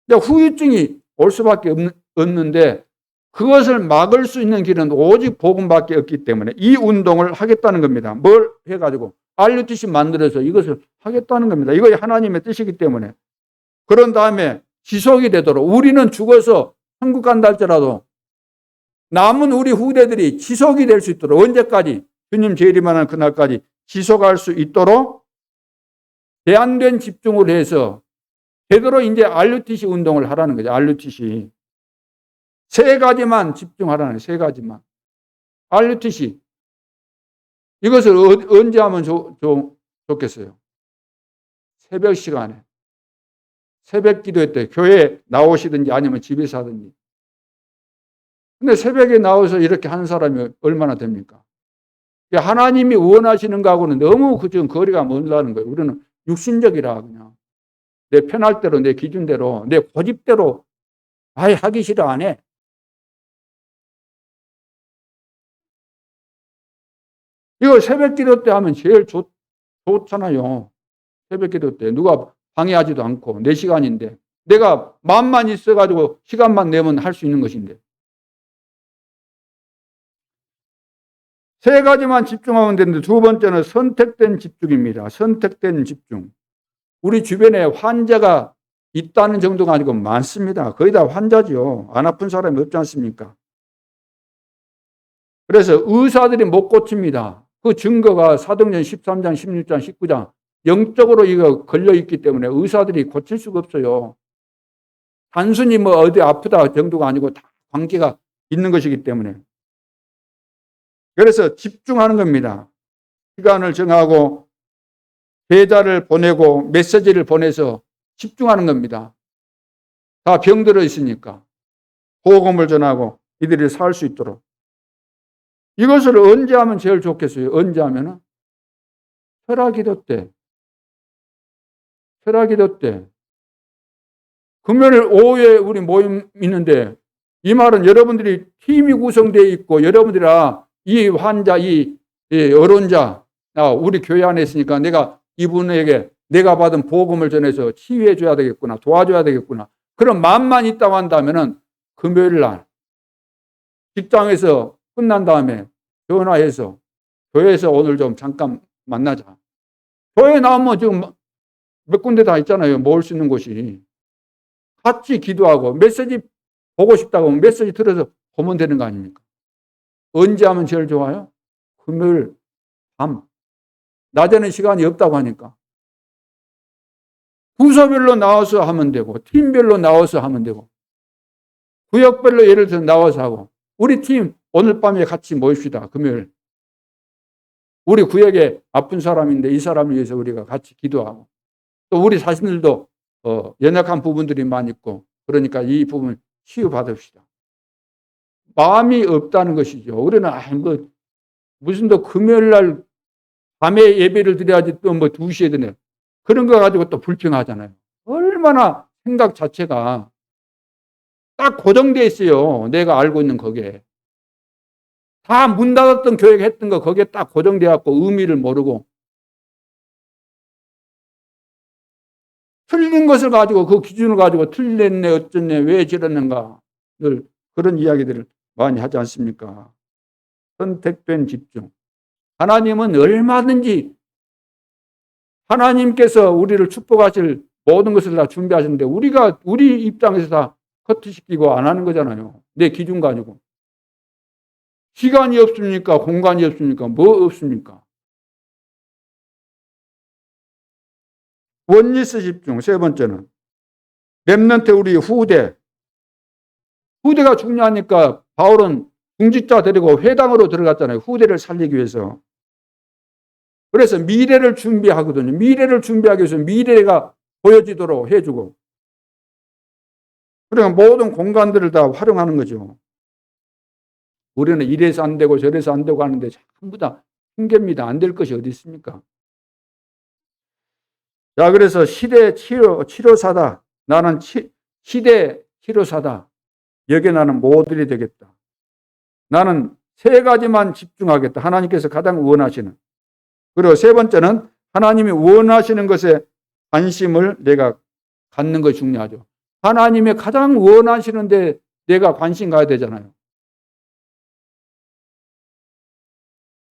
후유증이 올 수밖에 없는데 그것을 막을 수 있는 길은 오직 복음밖에 없기 때문에 이 운동을 하겠다는 겁니다. 뭘 해가지고 RUTC 만들어서 이것을 하겠다는 겁니다. 이거 하나님의 뜻이기 때문에. 그런 다음에 지속이 되도록 우리는 죽어서 천국 간다 할지라도 남은 우리 후대들이 지속이 될 수 있도록 언제까지 주님 재림하는 그날까지 지속할 수 있도록 제한된 집중을 해서 제대로 이제 RUTC 운동을 하라는 거죠. RUTC. 3가지만 집중하라는 거예요. 3가지만. RUTC. 이것을 언제 하면 좋겠어요? 새벽 시간에. 새벽 기도회 때 교회에 나오시든지 아니면 집에서 하든지. 근데 새벽에 나와서 이렇게 하는 사람이 얼마나 됩니까? 하나님이 원하시는 거하고는 너무 좀 거리가 멀다는 거예요. 우리는 육신적이라 그냥. 내 편할 대로, 내 기준대로, 내 고집대로 아예 하기 싫어 안 해. 이거 새벽 기도 때 하면 제일 좋잖아요. 새벽 기도 때. 누가 방해하지도 않고 내 시간인데. 내가 마음만 있어가지고 시간만 내면 할 수 있는 것인데. 3가지만 집중하면 되는데 2번째는 선택된 집중입니다. 선택된 집중. 우리 주변에 환자가 있다는 정도가 아니고 많습니다. 거의 다 환자죠. 안 아픈 사람이 없지 않습니까? 그래서 의사들이 못 고칩니다. 그 증거가 사도행전 13장, 16장, 19장 영적으로 이거 걸려있기 때문에 의사들이 고칠 수가 없어요. 단순히 뭐 어디 아프다 정도가 아니고 다 관계가 있는 것이기 때문에. 그래서 집중하는 겁니다. 시간을 정하고 배자를 보내고 메시지를 보내서 집중하는 겁니다. 다 병들어 있으니까. 복음을 전하고 이들이 살 수 있도록. 이것을 언제 하면 제일 좋겠어요? 언제 하면은? 설화기도 때. 설화기도 때. 금요일 오후에 우리 모임 있는데 이 말은 여러분들이 팀이 구성되어 있고 여러분들이 이 환자, 이 어론자, 우리 교회 안에 있으니까 내가 이분에게 내가 받은 복음을 전해서 치유해 줘야 되겠구나, 도와줘야 되겠구나. 그런 마음만 있다고 한다면은 금요일 날 직장에서 끝난 다음에 전화해서 교회에서 오늘 좀 잠깐 만나자. 교회 나오면 지금 몇 군데 다 있잖아요. 모을 수 있는 곳이. 같이 기도하고 메시지 보고 싶다고 하면 메시지 들어서 보면 되는 거 아닙니까? 언제 하면 제일 좋아요? 금요일 밤. 낮에는 시간이 없다고 하니까. 부서별로 나와서 하면 되고 팀별로 나와서 하면 되고 구역별로 예를 들어 나와서 하고 우리 팀 오늘 밤에 같이 모입시다. 금요일. 우리 구역에 아픈 사람인데 이 사람을 위해서 우리가 같이 기도하고 또 우리 자신들도 연약한 부분들이 많이 있고 그러니까 이 부분 치유받읍시다. 마음이 없다는 것이죠. 우리는 무슨 또 금요일 날 밤에 예배를 드려야지 또 뭐 2시에 드네. 그런 거 가지고 또 불평하잖아요. 얼마나 생각 자체가 딱 고정되어 있어요. 내가 알고 있는 거기에. 다 문 닫았던 교회가 했던 거 거기에 딱 고정되어 갖고 의미를 모르고 틀린 것을 가지고 그 기준을 가지고 틀렸네 어쩌네 왜 저랬는가 늘 그런 이야기들을 많이 하지 않습니까? 선택된 집중. 하나님은 얼마든지 하나님께서 우리를 축복하실 모든 것을 다 준비하셨는데 우리가 우리 입장에서 다 커트시키고 안 하는 거잖아요. 내 기준 가지고. 시간이 없습니까? 공간이 없습니까? 뭐 없습니까? 원리스 집중. 3번째는 렘넌트 우리 후대가 중요하니까 바울은 중직자 데리고 회당으로 들어갔잖아요. 후대를 살리기 위해서. 그래서 미래를 준비하거든요. 미래를 준비하기 위해서 미래가 보여지도록 해주고, 그러니까 모든 공간들을 다 활용하는 거죠. 우리는 이래서 안 되고 저래서 안 되고 하는데 전부 다 핑계입니다. 안 될 것이 어디 있습니까? 자, 그래서 시대 치료사다. 나는 시대 치료사다. 여기에 나는 모델이 되겠다. 나는 세 가지만 집중하겠다. 하나님께서 가장 원하시는. 그리고 세 번째는 하나님이 원하시는 것에 관심을 내가 갖는 것이 중요하죠. 하나님이 가장 원하시는데 내가 관심 가야 되잖아요.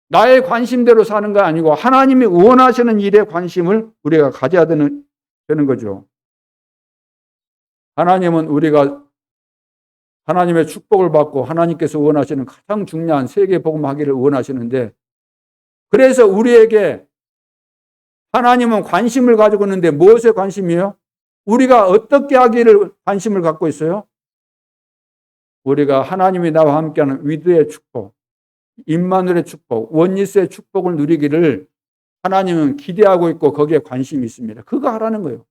나의 관심대로 사는 거 아니고 하나님이 원하시는 일에 관심을 우리가 가져야 되는 거죠. 하나님은 우리가 하나님의 축복을 받고 하나님께서 원하시는 가장 중요한 세계 복음하기를 원하시는데, 그래서 우리에게 하나님은 관심을 가지고 있는데 무엇에 관심이에요? 우리가 어떻게 하기를 관심을 갖고 있어요? 우리가 하나님이 나와 함께하는 위드의 축복, 임마누엘의 축복, 원리스의 축복을 누리기를 하나님은 기대하고 있고 거기에 관심이 있습니다. 그거 하라는 거예요.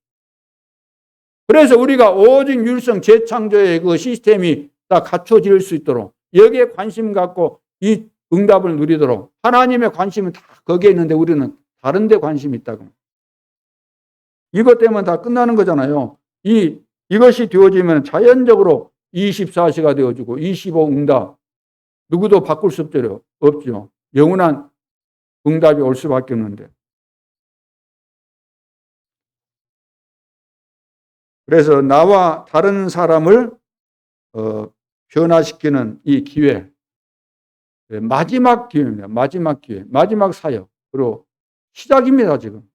그래서 우리가 오직 율성 재창조의 그 시스템이 다 갖춰질 수 있도록 여기에 관심 갖고 이 응답을 누리도록 하나님의 관심은 다 거기에 있는데 우리는 다른 데 관심이 있다고. 이것 때문에 다 끝나는 거잖아요. 이것이 되어지면 자연적으로 24시가 되어지고 25 응답. 누구도 바꿀 수 없죠. 영원한 응답이 올 수밖에 없는데. 그래서 나와 다른 사람을 변화시키는 이 기회, 마지막 기회입니다. 마지막 기회, 마지막 사역, 그리고 시작입니다. 지금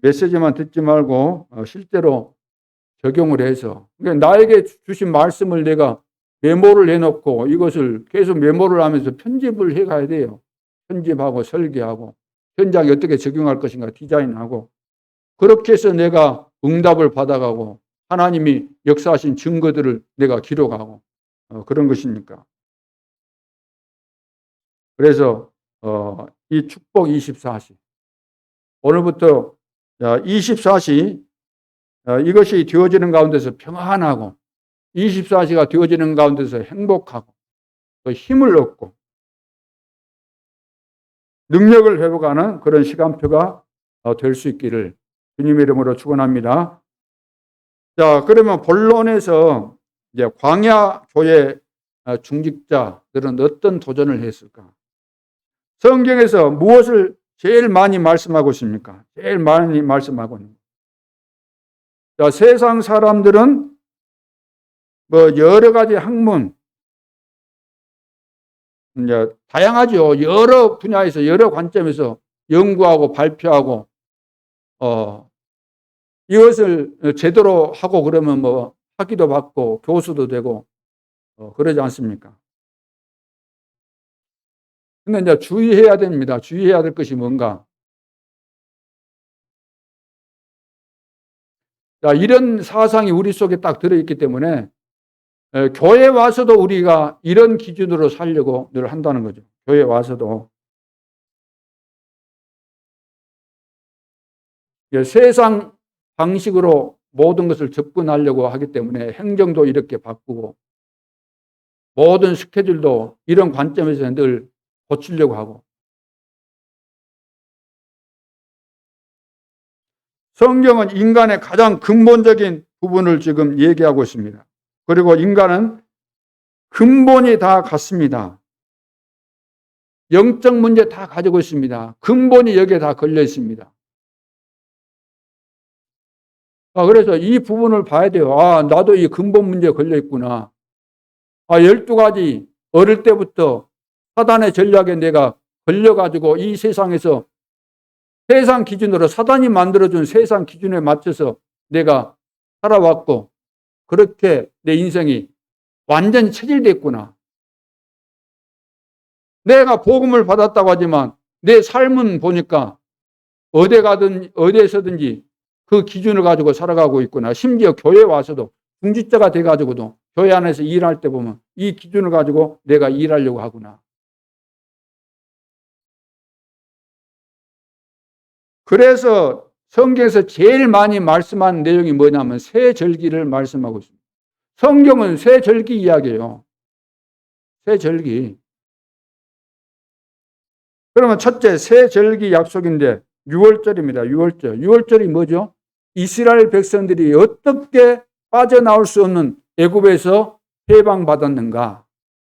메시지만 듣지 말고 실제로 적용을 해서, 그러니까 나에게 주신 말씀을 내가 메모를 해놓고 이것을 계속 메모를 하면서 편집을 해가야 돼요. 편집하고 설계하고 현장에 어떻게 적용할 것인가 디자인하고, 그렇게 해서 내가 응답을 받아가고 하나님이 역사하신 증거들을 내가 기록하고 그런 것이니까. 그래서 이 축복 24시, 오늘부터 24시 이것이 되어지는 가운데서 평안하고 24시가 되어지는 가운데서 행복하고 또 힘을 얻고 능력을 회복하는 그런 시간표가 될 수 있기를 주님의 이름으로 축원합니다. 자, 그러면 본론에서 이제 광야교회 중직자들은 어떤 도전을 했을까? 성경에서 무엇을 제일 많이 말씀하고 있습니까? 제일 많이 말씀하고 있는. 자, 세상 사람들은 뭐 여러 가지 학문, 이제 다양하죠. 여러 분야에서 여러 관점에서 연구하고 발표하고 이것을 제대로 하고 그러면 뭐 학위도 받고 교수도 되고 그러지 않습니까? 근데 이제 주의해야 됩니다. 주의해야 될 것이 뭔가? 자, 이런 사상이 우리 속에 딱 들어있기 때문에 교회 와서도 우리가 이런 기준으로 살려고 늘 한다는 거죠. 교회 와서도. 세상 방식으로 모든 것을 접근하려고 하기 때문에 행정도 이렇게 바꾸고 모든 스케줄도 이런 관점에서 늘 고치려고 하고, 성경은 인간의 가장 근본적인 부분을 지금 얘기하고 있습니다. 그리고 인간은 근본이 다 같습니다. 영적 문제 다 가지고 있습니다. 근본이 여기에 다 걸려 있습니다. 그래서 이 부분을 봐야 돼요. 나도 이 근본 문제에 걸려 있구나. 12가지 어릴 때부터 사단의 전략에 내가 걸려가지고 이 세상에서 세상 기준으로 사단이 만들어준 세상 기준에 맞춰서 내가 살아왔고 그렇게 내 인생이 완전히 체질됐구나. 내가 복음을 받았다고 하지만 내 삶은 보니까 어디 가든 어디에서든지 그 기준을 가지고 살아가고 있구나. 심지어 교회 와서도 중직자가 돼가지고도 교회 안에서 일할 때 보면 이 기준을 가지고 내가 일하려고 하구나. 그래서 성경에서 제일 많이 말씀하는 내용이 뭐냐면 새 절기를 말씀하고 있습니다. 성경은 새 절기 이야기예요. 새 절기. 그러면 첫째, 새 절기 약속인데 6월절입니다. 6월절. 6월절이 뭐죠? 이스라엘 백성들이 어떻게 빠져나올 수 없는 애굽에서 해방받았는가?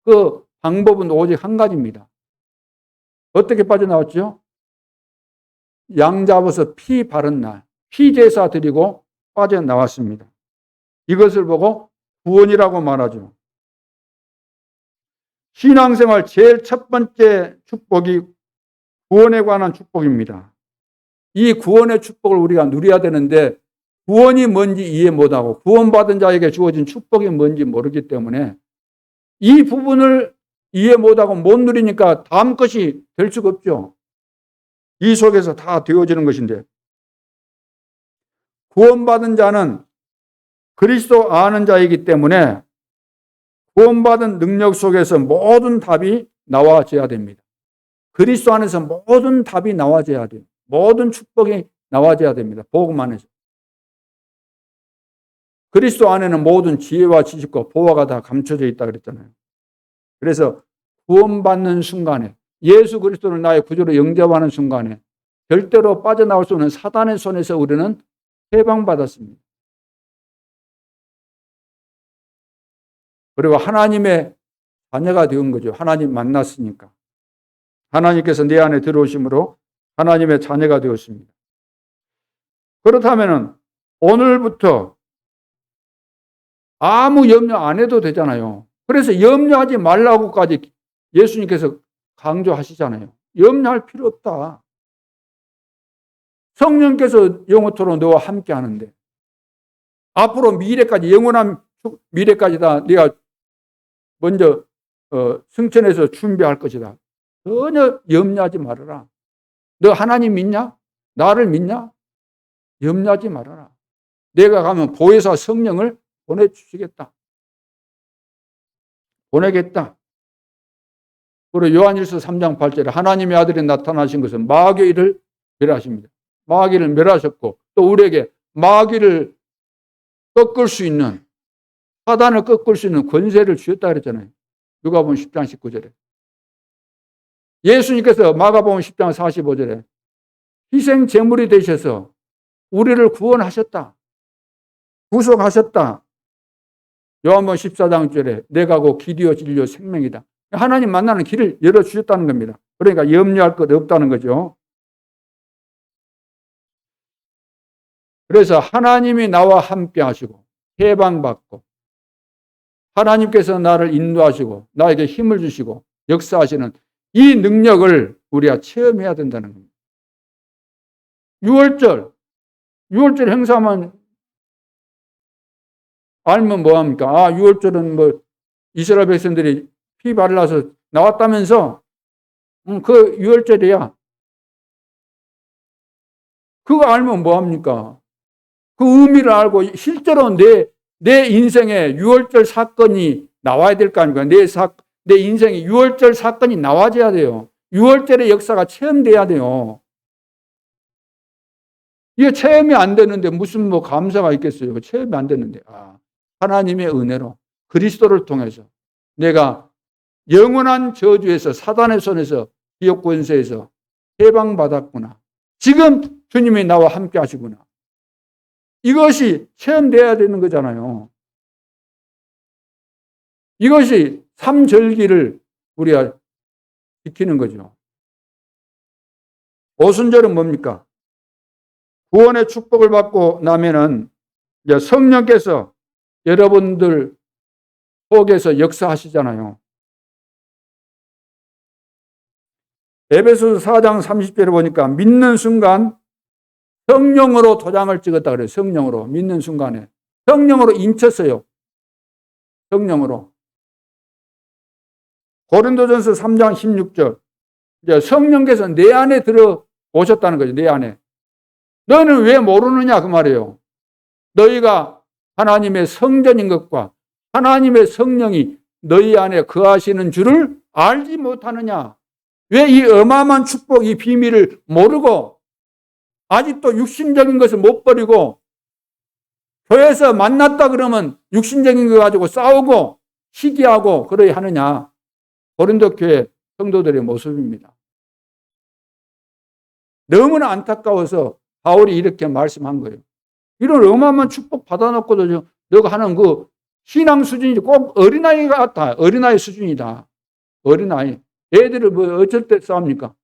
그 방법은 오직 한 가지입니다. 어떻게 빠져나왔죠? 양 잡아서 피 바른 날, 피제사 드리고 빠져나왔습니다. 이것을 보고 구원이라고 말하죠. 신앙생활 제일 첫 번째 축복이 구원에 관한 축복입니다. 이 구원의 축복을 우리가 누려야 되는데 구원이 뭔지 이해 못하고 구원받은 자에게 주어진 축복이 뭔지 모르기 때문에 이 부분을 이해 못하고 못 누리니까 다음 것이 될 수가 없죠. 이 속에서 다 되어지는 것인데 구원받은 자는 그리스도 아는 자이기 때문에 구원받은 능력 속에서 모든 답이 나와져야 됩니다. 그리스도 안에서 모든 답이 나와져야 돼요. 모든 축복이 나와져야 됩니다. 복음 안에서. 그리스도 안에는 모든 지혜와 지식과 보화가 다 감춰져 있다 그랬잖아요. 그래서 구원받는 순간에 예수 그리스도를 나의 구주로 영접하는 순간에 절대로 빠져나올 수 없는 사단의 손에서 우리는 해방받았습니다. 그리고 하나님의 자녀가 되은 거죠. 하나님 만났으니까. 하나님께서 내 안에 들어오심으로 하나님의 자녀가 되었습니다. 그렇다면 오늘부터 아무 염려 안 해도 되잖아요. 그래서 염려하지 말라고까지 예수님께서 강조하시잖아요. 염려할 필요 없다. 성령께서 영원토록 너와 함께 하는데 앞으로 미래까지 영원한 미래까지 다 네가 먼저 승천해서 준비할 것이다. 전혀 염려하지 말아라. 너 하나님 믿냐? 나를 믿냐? 염려하지 말아라. 내가 가면 보혜사 성령을 보내주시겠다. 보내겠다. 그리고 요한일서 3장 8절에 하나님의 아들이 나타나신 것은 마귀를 멸하십니다. 마귀를 멸하셨고 또 우리에게 마귀를 꺾을 수 있는 사단을 꺾을 수 있는 권세를 주셨다 그랬잖아요. 누가복음 10장 19절에. 예수님께서 마가복음 10장 45절에 희생 제물이 되셔서 우리를 구원하셨다. 구속하셨다. 요한복음 14장 1절에 내가 곧 길이요 진리요 생명이다. 하나님 만나는 길을 열어주셨다는 겁니다. 그러니까 염려할 것 없다는 거죠. 그래서 하나님이 나와 함께 하시고 해방받고 하나님께서 나를 인도하시고 나에게 힘을 주시고 역사하시는 이 능력을 우리가 체험해야 된다는 겁니다. 6월절 행사만 알면 뭐합니까? 6월절은 뭐 이스라엘 백성들이 피 발라서 나왔다면서 그 6월절이야. 그거 알면 뭐합니까? 그 의미를 알고 실제로 내 인생에 6월절 사건이 나와야 될 거 아닙니까? 내 인생에 6월절 사건이 나와줘야 돼요. 6월절의 역사가 체험돼야 돼요. 이게 체험이 안 되는데 무슨 뭐 감사가 있겠어요? 체험이 안 되는데. 하나님의 은혜로 그리스도를 통해서 내가 영원한 저주에서 사단의 손에서 기업 권세에서 해방받았구나. 지금 주님이 나와 함께 하시구나. 이것이 체험돼야 되는 거잖아요. 이것이 삼절기를 우리가 지키는 거죠. 오순절은 뭡니까? 구원의 축복을 받고 나면은 이제 성령께서 여러분들 속에서 역사하시잖아요. 에베소서 4장 30절에 보니까 믿는 순간 성령으로 도장을 찍었다 그래요. 성령으로 믿는 순간에 성령으로 인쳤어요. 성령으로. 고린도전서 3장 16절 이제 성령께서 내 안에 들어오셨다는 거죠. 내 안에. 너는 왜 모르느냐 그 말이에요. 너희가 하나님의 성전인 것과 하나님의 성령이 너희 안에 거하시는 줄을 알지 못하느냐. 왜 이 어마어마한 축복, 이 비밀을 모르고 아직도 육신적인 것을 못 버리고 교회에서 만났다 그러면 육신적인 거 가지고 싸우고 시기하고 그러야 하느냐. 고린도 교회 성도들의 모습입니다. 너무나 안타까워서 바울이 이렇게 말씀한 거예요. 이런 어마어마한 축복 받아놓고도 너가 하는 그 신앙 수준이 꼭 어린아이 같아. 어린아이 수준이다. 어린아이. 애들을 뭐 어쩔 때 싸웁니까?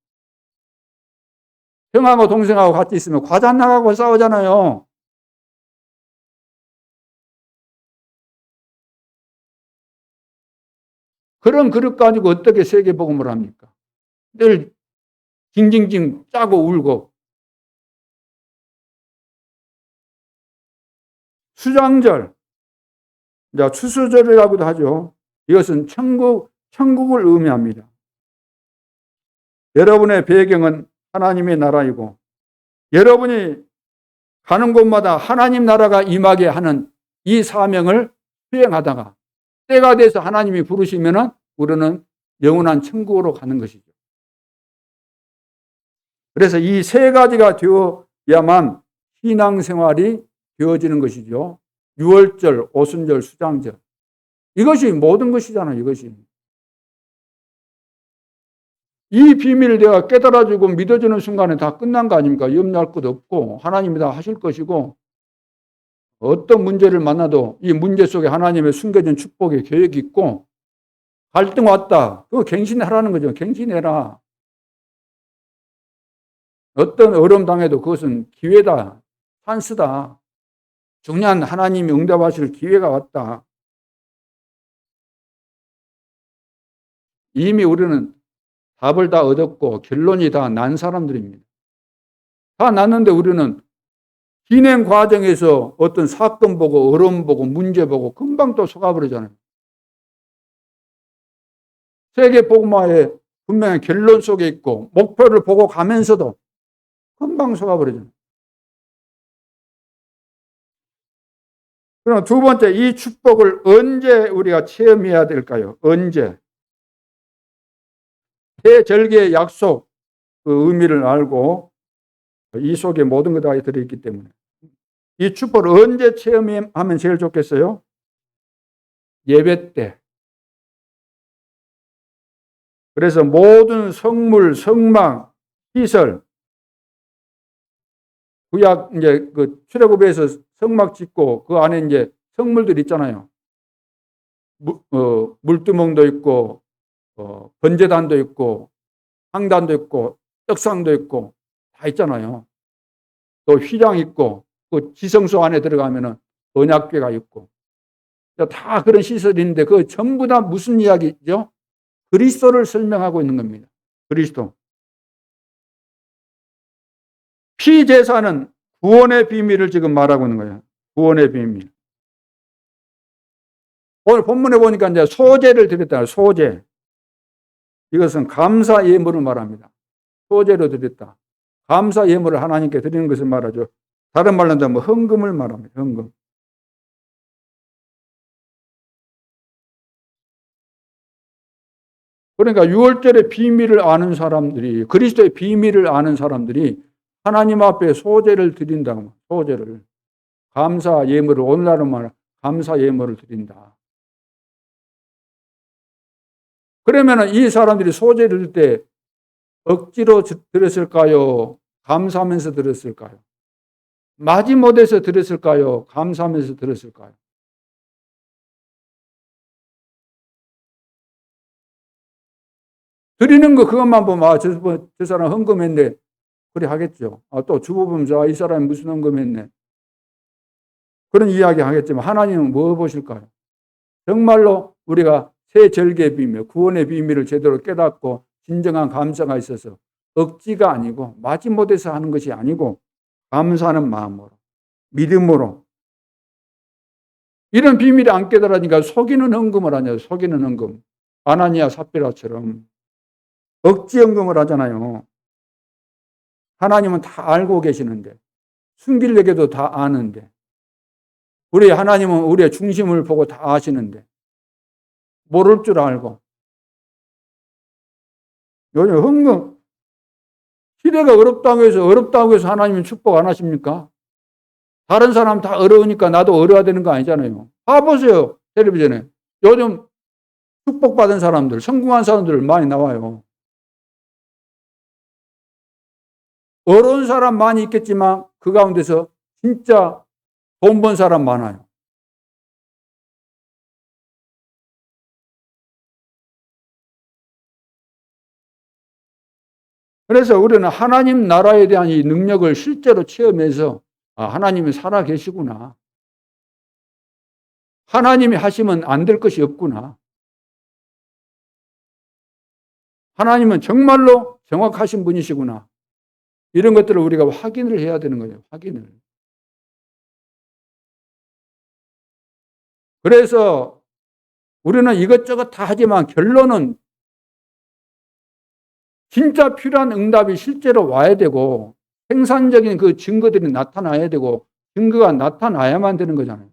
형하고 동생하고 같이 있으면 과자 나가고 싸우잖아요. 그런 그릇 가지고 어떻게 세계복음을 합니까? 늘 징징징 짜고 울고. 수장절, 추수절이라고도 하죠. 이것은 천국을 의미합니다. 여러분의 배경은 하나님의 나라이고 여러분이 가는 곳마다 하나님 나라가 임하게 하는 이 사명을 수행하다가 때가 돼서 하나님이 부르시면은 우리는 영원한 천국으로 가는 것이죠. 그래서 이 세 가지가 되어야만 신앙생활이 되어지는 것이죠. 유월절, 오순절, 수장절. 이것이 모든 것이잖아요. 이것이. 이 비밀을 내가 깨달아주고 믿어주는 순간에 다 끝난 거 아닙니까? 염려할 것 없고 하나님이 다 하실 것이고 어떤 문제를 만나도 이 문제 속에 하나님의 숨겨진 축복의 계획이 있고 갈등 왔다. 그거 갱신하라는 거죠. 갱신해라. 어떤 어려움 당해도 그것은 기회다. 찬스다. 중요한 하나님이 응답하실 기회가 왔다. 이미 우리는 답을 다 얻었고 결론이 다 난 사람들입니다. 다 났는데 우리는 진행 과정에서 어떤 사건 보고 어려움 보고 문제 보고 금방 또 속아버리잖아요. 세계 복음화의 분명한 결론 속에 있고 목표를 보고 가면서도 금방 속아버리잖아요. 그럼 두 번째, 이 축복을 언제 우리가 체험해야 될까요? 언제? 대절개의 약속 그 의미를 알고 이 속에 모든 것이 다 들어있기 때문에 이 축복을 언제 체험하면 제일 좋겠어요? 예배 때. 그래서 모든 성물, 성막, 시설, 구약 이제 그 출애굽에서 성막 짓고 그 안에 이제 성물들 있잖아요. 물두멍도 있고 번제단도 있고 향단도 있고 떡상도 있고 다 있잖아요. 또 휘장 있고 그 지성소 안에 들어가면은 언약궤가 있고 다 그런 시설이 있는데 그 전부 다 무슨 이야기죠? 그리스도를 설명하고 있는 겁니다. 그리스도. 피제사는 구원의 비밀을 지금 말하고 있는 거예요. 구원의 비밀. 오늘 본문에 보니까 이제 소제를 드렸다. 소제. 이것은 감사 예물을 말합니다. 소제로 드렸다. 감사 예물을 하나님께 드리는 것을 말하죠. 다른 말로 하면 헌금을 말합니다. 헌금. 그러니까 유월절의 비밀을 아는 사람들이, 그리스도의 비밀을 아는 사람들이 하나님 앞에 소제를 드린다고. 소제를. 감사 예물을, 오늘날은 말 감사 예물을 드린다. 그러면 이 사람들이 소제를 드릴 때 억지로 드렸을까요? 감사하면서 드렸을까요? 마지못해서 드렸을까요? 감사하면서 드렸을까요? 드리는 거 그것만 보면 저 사람 헌금했네. 그래 하겠죠. 또 주보보면서 이 사람이 무슨 헌금했네. 그런 이야기 하겠지만 하나님은 뭐 보실까요? 정말로 우리가 새 절개의 비밀, 구원의 비밀을 제대로 깨닫고 진정한 감사가 있어서 억지가 아니고 마지못해서 하는 것이 아니고 감사하는 마음으로, 믿음으로. 이런 비밀이 안 깨달으니까 속이는 헌금을 하냐. 속이는 헌금. 아나니아 삽비라처럼 억지 헌금을 하잖아요. 하나님은 다 알고 계시는데 숨기려고도 다 아는데 우리 하나님은 우리의 중심을 보고 다 아시는데 모를 줄 알고 요즘 헌금 시대가 어렵다고 해서 하나님은 축복 안 하십니까? 다른 사람 다 어려우니까 나도 어려워야 되는 거 아니잖아요. 봐보세요. 텔레비전에. 요즘 축복받은 사람들, 성공한 사람들 많이 나와요. 어려운 사람 많이 있겠지만 그 가운데서 진짜 돈 번 사람 많아요. 그래서 우리는 하나님 나라에 대한 이 능력을 실제로 체험해서 하나님이 살아 계시구나. 하나님이 하시면 안 될 것이 없구나. 하나님은 정말로 정확하신 분이시구나. 이런 것들을 우리가 확인을 해야 되는 거예요. 확인을. 그래서 우리는 이것저것 다 하지만 결론은 진짜 필요한 응답이 실제로 와야 되고 생산적인 그 증거들이 나타나야 되고 증거가 나타나야만 되는 거잖아요.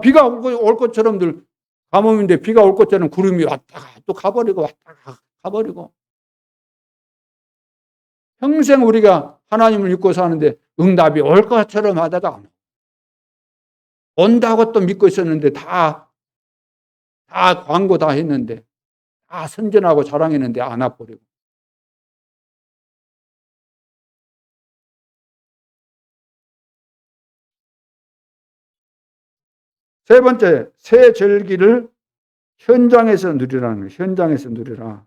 비가 올 것처럼들 가뭄인데 비가 올 것처럼 구름이 왔다가 또 가버리고 왔다가 가버리고 평생 우리가 하나님을 믿고 사는데 응답이 올 것처럼 하다가 온다고 또 믿고 있었는데 다 광고 다 했는데 다 선전하고 자랑했는데 안 와버리고. 세 번째, 새 절기를 현장에서 누리라는 거예요. 현장에서 누리라.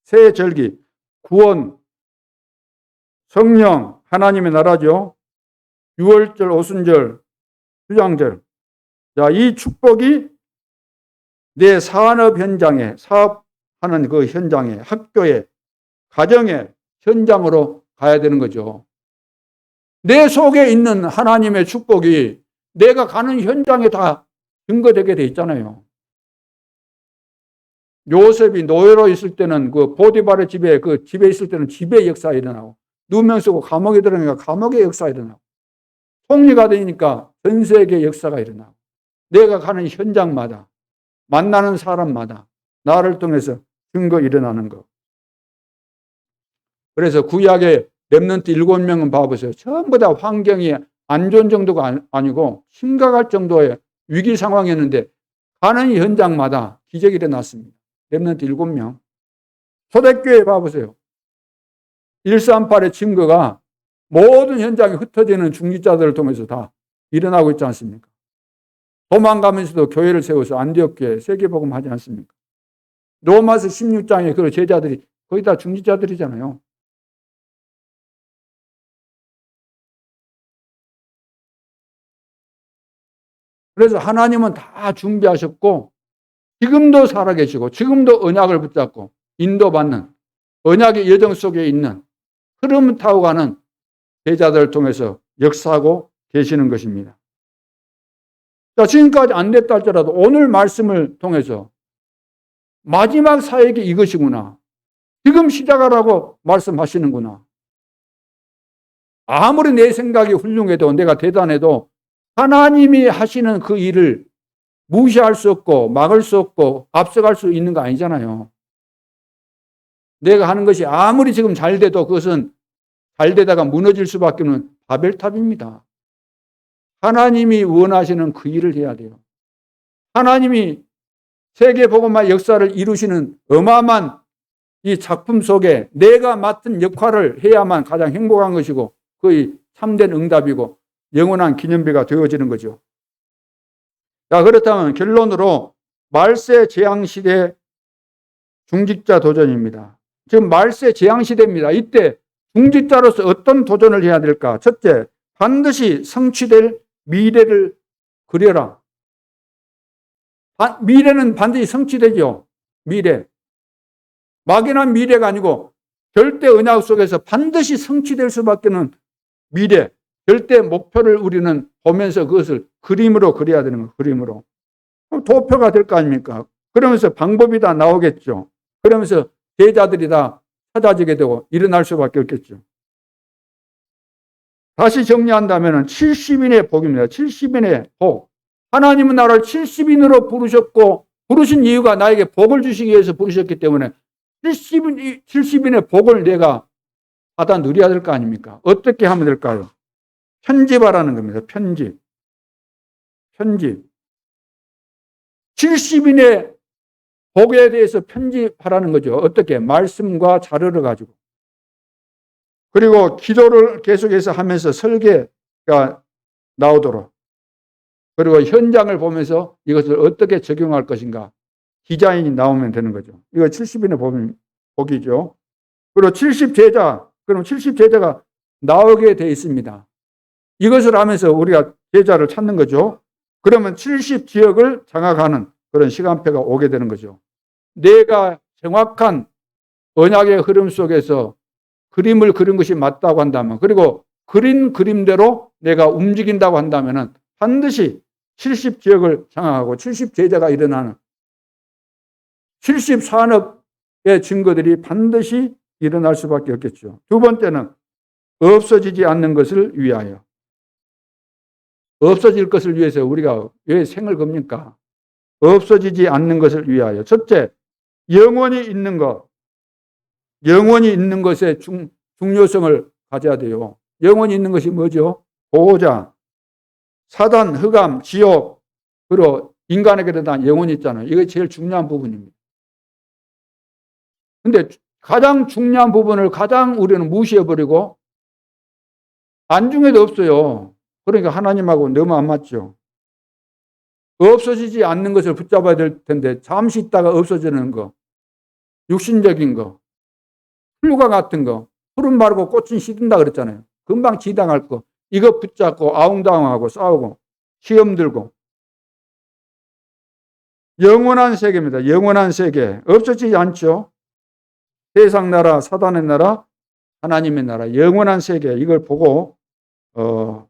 새 절기, 구원, 성령, 하나님의 나라죠. 유월절, 오순절, 휴장절. 자, 이 축복이 내 산업 현장에, 사업하는 그 현장에, 학교에, 가정에, 현장으로 가야 되는 거죠. 내 속에 있는 하나님의 축복이 내가 가는 현장에 다 증거되게 돼 있잖아요. 요셉이 노예로 있을 때는 그 보디발의 집에 있을 때는 집의 역사가 일어나고, 누명 쓰고 감옥에 들어가니까 감옥의 역사가 일어나고, 총리가 되니까 전 세계 역사가 일어나고, 내가 가는 현장마다 만나는 사람마다 나를 통해서 증거 일어나는 거. 그래서 구약의 렘넌트 7명은 봐보세요. 전부 다 환경이 안 좋은 정도가 아니고 심각할 정도의 위기 상황이었는데 가는 현장마다 기적이 일어났습니다. 렘넌트 7명. 초대교회 봐보세요. 138의 증거가 모든 현장에 흩어지는 중직자들을 통해서 다 일어나고 있지 않습니까? 도망가면서도 교회를 세워서 안디옥 교회 세계복음 하지 않습니까? 로마서 16장에 그 제자들이 거의 다 중직자들이잖아요. 그래서 하나님은 다 준비하셨고 지금도 살아계시고 지금도 언약을 붙잡고 인도받는 언약의 여정 속에 있는 흐름 타고 가는 제자들을 통해서 역사하고 계시는 것입니다. 자, 지금까지 안 됐다 할지라도 오늘 말씀을 통해서 마지막 사역이 이것이구나. 지금 시작하라고 말씀하시는구나. 아무리 내 생각이 훌륭해도 내가 대단해도 하나님이 하시는 그 일을 무시할 수 없고 막을 수 없고 앞서갈 수 있는 거 아니잖아요. 내가 하는 것이 아무리 지금 잘 돼도 그것은 잘 되다가 무너질 수밖에 없는 바벨탑입니다. 하나님이 원하시는 그 일을 해야 돼요. 하나님이 세계복음화 역사를 이루시는 어마어마한 이 작품 속에 내가 맡은 역할을 해야만 가장 행복한 것이고 거의 참된 응답이고 영원한 기념비가 되어지는 거죠. 자, 그렇다면 결론으로 말세 재앙시대 중직자 도전입니다. 지금 말세 재앙시대입니다. 이때 중직자로서 어떤 도전을 해야 될까? 첫째, 반드시 성취될 미래를 그려라. 미래는 반드시 성취되죠. 미래. 막연한 미래가 아니고 절대 언약 속에서 반드시 성취될 수밖에 없는 미래. 절대 목표를 우리는 보면서 그것을 그림으로 그려야 되는 거예요. 그림으로. 도표가 될 거 아닙니까? 그러면서 방법이 다 나오겠죠. 그러면서 제자들이 다 찾아지게 되고 일어날 수밖에 없겠죠. 다시 정리한다면 70인의 복입니다. 70인의 복. 하나님은 나를 70인으로 부르셨고 부르신 이유가 나에게 복을 주시기 위해서 부르셨기 때문에 70인의 복을 내가 받아 누려야 될 거 아닙니까? 어떻게 하면 될까요? 편집하라는 겁니다. 편집. 70인의 복에 대해서 편집하라는 거죠. 어떻게? 말씀과 자료를 가지고. 그리고 기도를 계속해서 하면서 설계가 나오도록. 그리고 현장을 보면서 이것을 어떻게 적용할 것인가. 디자인이 나오면 되는 거죠. 이거 70인의 복이죠. 그리고 70제자. 그럼 70제자가 나오게 돼 있습니다. 이것을 하면서 우리가 제자를 찾는 거죠. 그러면 70지역을 장악하는 그런 시간표가 오게 되는 거죠. 내가 정확한 언약의 흐름 속에서 그림을 그린 것이 맞다고 한다면, 그리고 그린 그림대로 내가 움직인다고 한다면 반드시 70지역을 장악하고 70제자가 일어나는 70산업의 증거들이 반드시 일어날 수밖에 없겠죠. 두 번째는 없어지지 않는 것을 위하여. 없어질 것을 위해서 우리가 왜 생을 겁니까? 없어지지 않는 것을 위하여. 첫째, 영원히 있는 것. 영원히 있는 것의 중요성을 가져야 돼요. 영원히 있는 것이 뭐죠? 보호자, 사단, 흑암, 지옥, 그리고 인간에게 대한 영혼이 있잖아요. 이게 제일 중요한 부분입니다. 근데 가장 중요한 부분을 가장 우리는 무시해버리고 안중에도 없어요. 그러니까 하나님하고 너무 안 맞죠. 없어지지 않는 것을 붙잡아야 될 텐데 잠시 있다가 없어지는 거, 육신적인 거, 풀과 같은 거, 풀은 마르고 꽃은 시든다 그랬잖아요. 금방 지당할 거, 이거 붙잡고 아웅다웅하고 싸우고 시험 들고. 영원한 세계입니다. 영원한 세계. 없어지지 않죠. 세상 나라, 사단의 나라, 하나님의 나라, 영원한 세계, 이걸 보고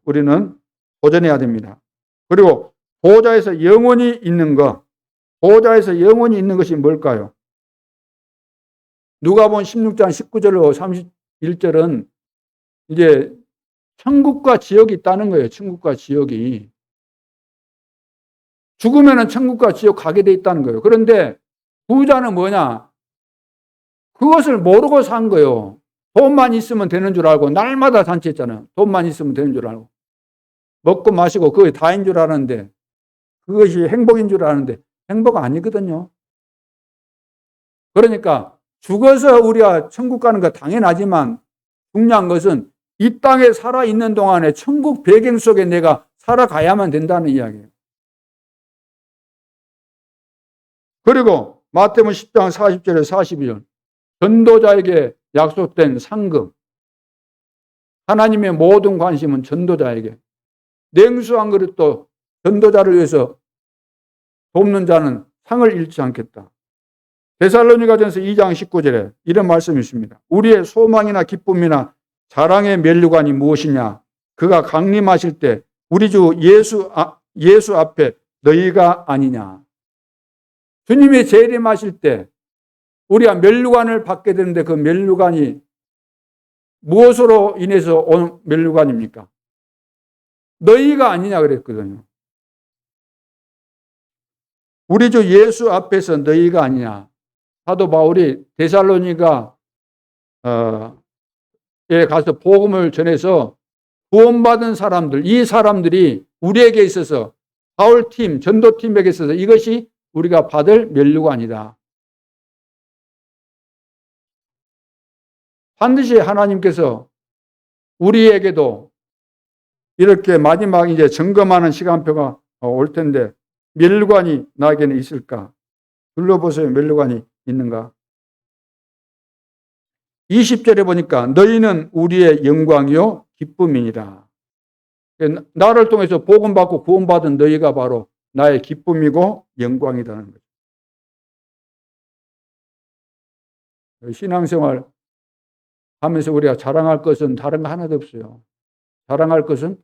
우리는 도전해야 됩니다. 그리고 보호자에서 영원히 있는 것, 보호자에서 영원히 있는 것이 뭘까요? 누가복음 16장 19절로 31절은 이제 천국과 지옥이 있다는 거예요. 천국과 지옥이. 죽으면 천국과 지옥 가게 돼 있다는 거예요. 그런데 부자는 뭐냐? 그것을 모르고 산 거예요. 돈만 있으면 되는 줄 알고 날마다 잔치했잖아요. 돈만 있으면 되는 줄 알고. 먹고 마시고 그게 다인 줄 아는데, 그것이 행복인 줄 아는데 행복 아니거든요. 그러니까 죽어서 우리가 천국 가는 거 당연하지만 중요한 것은 이 땅에 살아있는 동안에 천국 배경 속에 내가 살아가야만 된다는 이야기예요. 그리고 마태복음 10장 40절에 42절, 전도자에게 약속된 상급. 하나님의 모든 관심은 전도자에게. 냉수 한 그릇도 전도자를 위해서 돕는 자는 상을 잃지 않겠다. 데살로니가전서 2장 19절에 이런 말씀이 있습니다. 우리의 소망이나 기쁨이나 자랑의 면류관이 무엇이냐? 그가 강림하실 때 우리 주 예수 앞에 너희가 아니냐? 주님이 재림하실 때 우리가 면류관을 받게 되는데 그 면류관이 무엇으로 인해서 온 면류관입니까? 너희가 아니냐 그랬거든요. 우리 주 예수 앞에서 너희가 아니냐. 사도 바울이 데살로니가에 가서 복음을 전해서 구원받은 사람들, 이 사람들이 우리에게 있어서 바울팀, 전도팀에게 있어서 이것이 우리가 받을 면류관이다. 반드시 하나님께서 우리에게도 이렇게 마지막 이제 점검하는 시간표가 올 텐데 면류관이 나에게는 있을까? 둘러보세요. 면류관이 있는가? 20절에 보니까 너희는 우리의 영광이요 기쁨이니라. 나를 통해서 복음받고 구원받은 너희가 바로 나의 기쁨이고 영광이라는 거죠. 신앙생활 하면서 우리가 자랑할 것은 다른 거 하나도 없어요. 자랑할 것은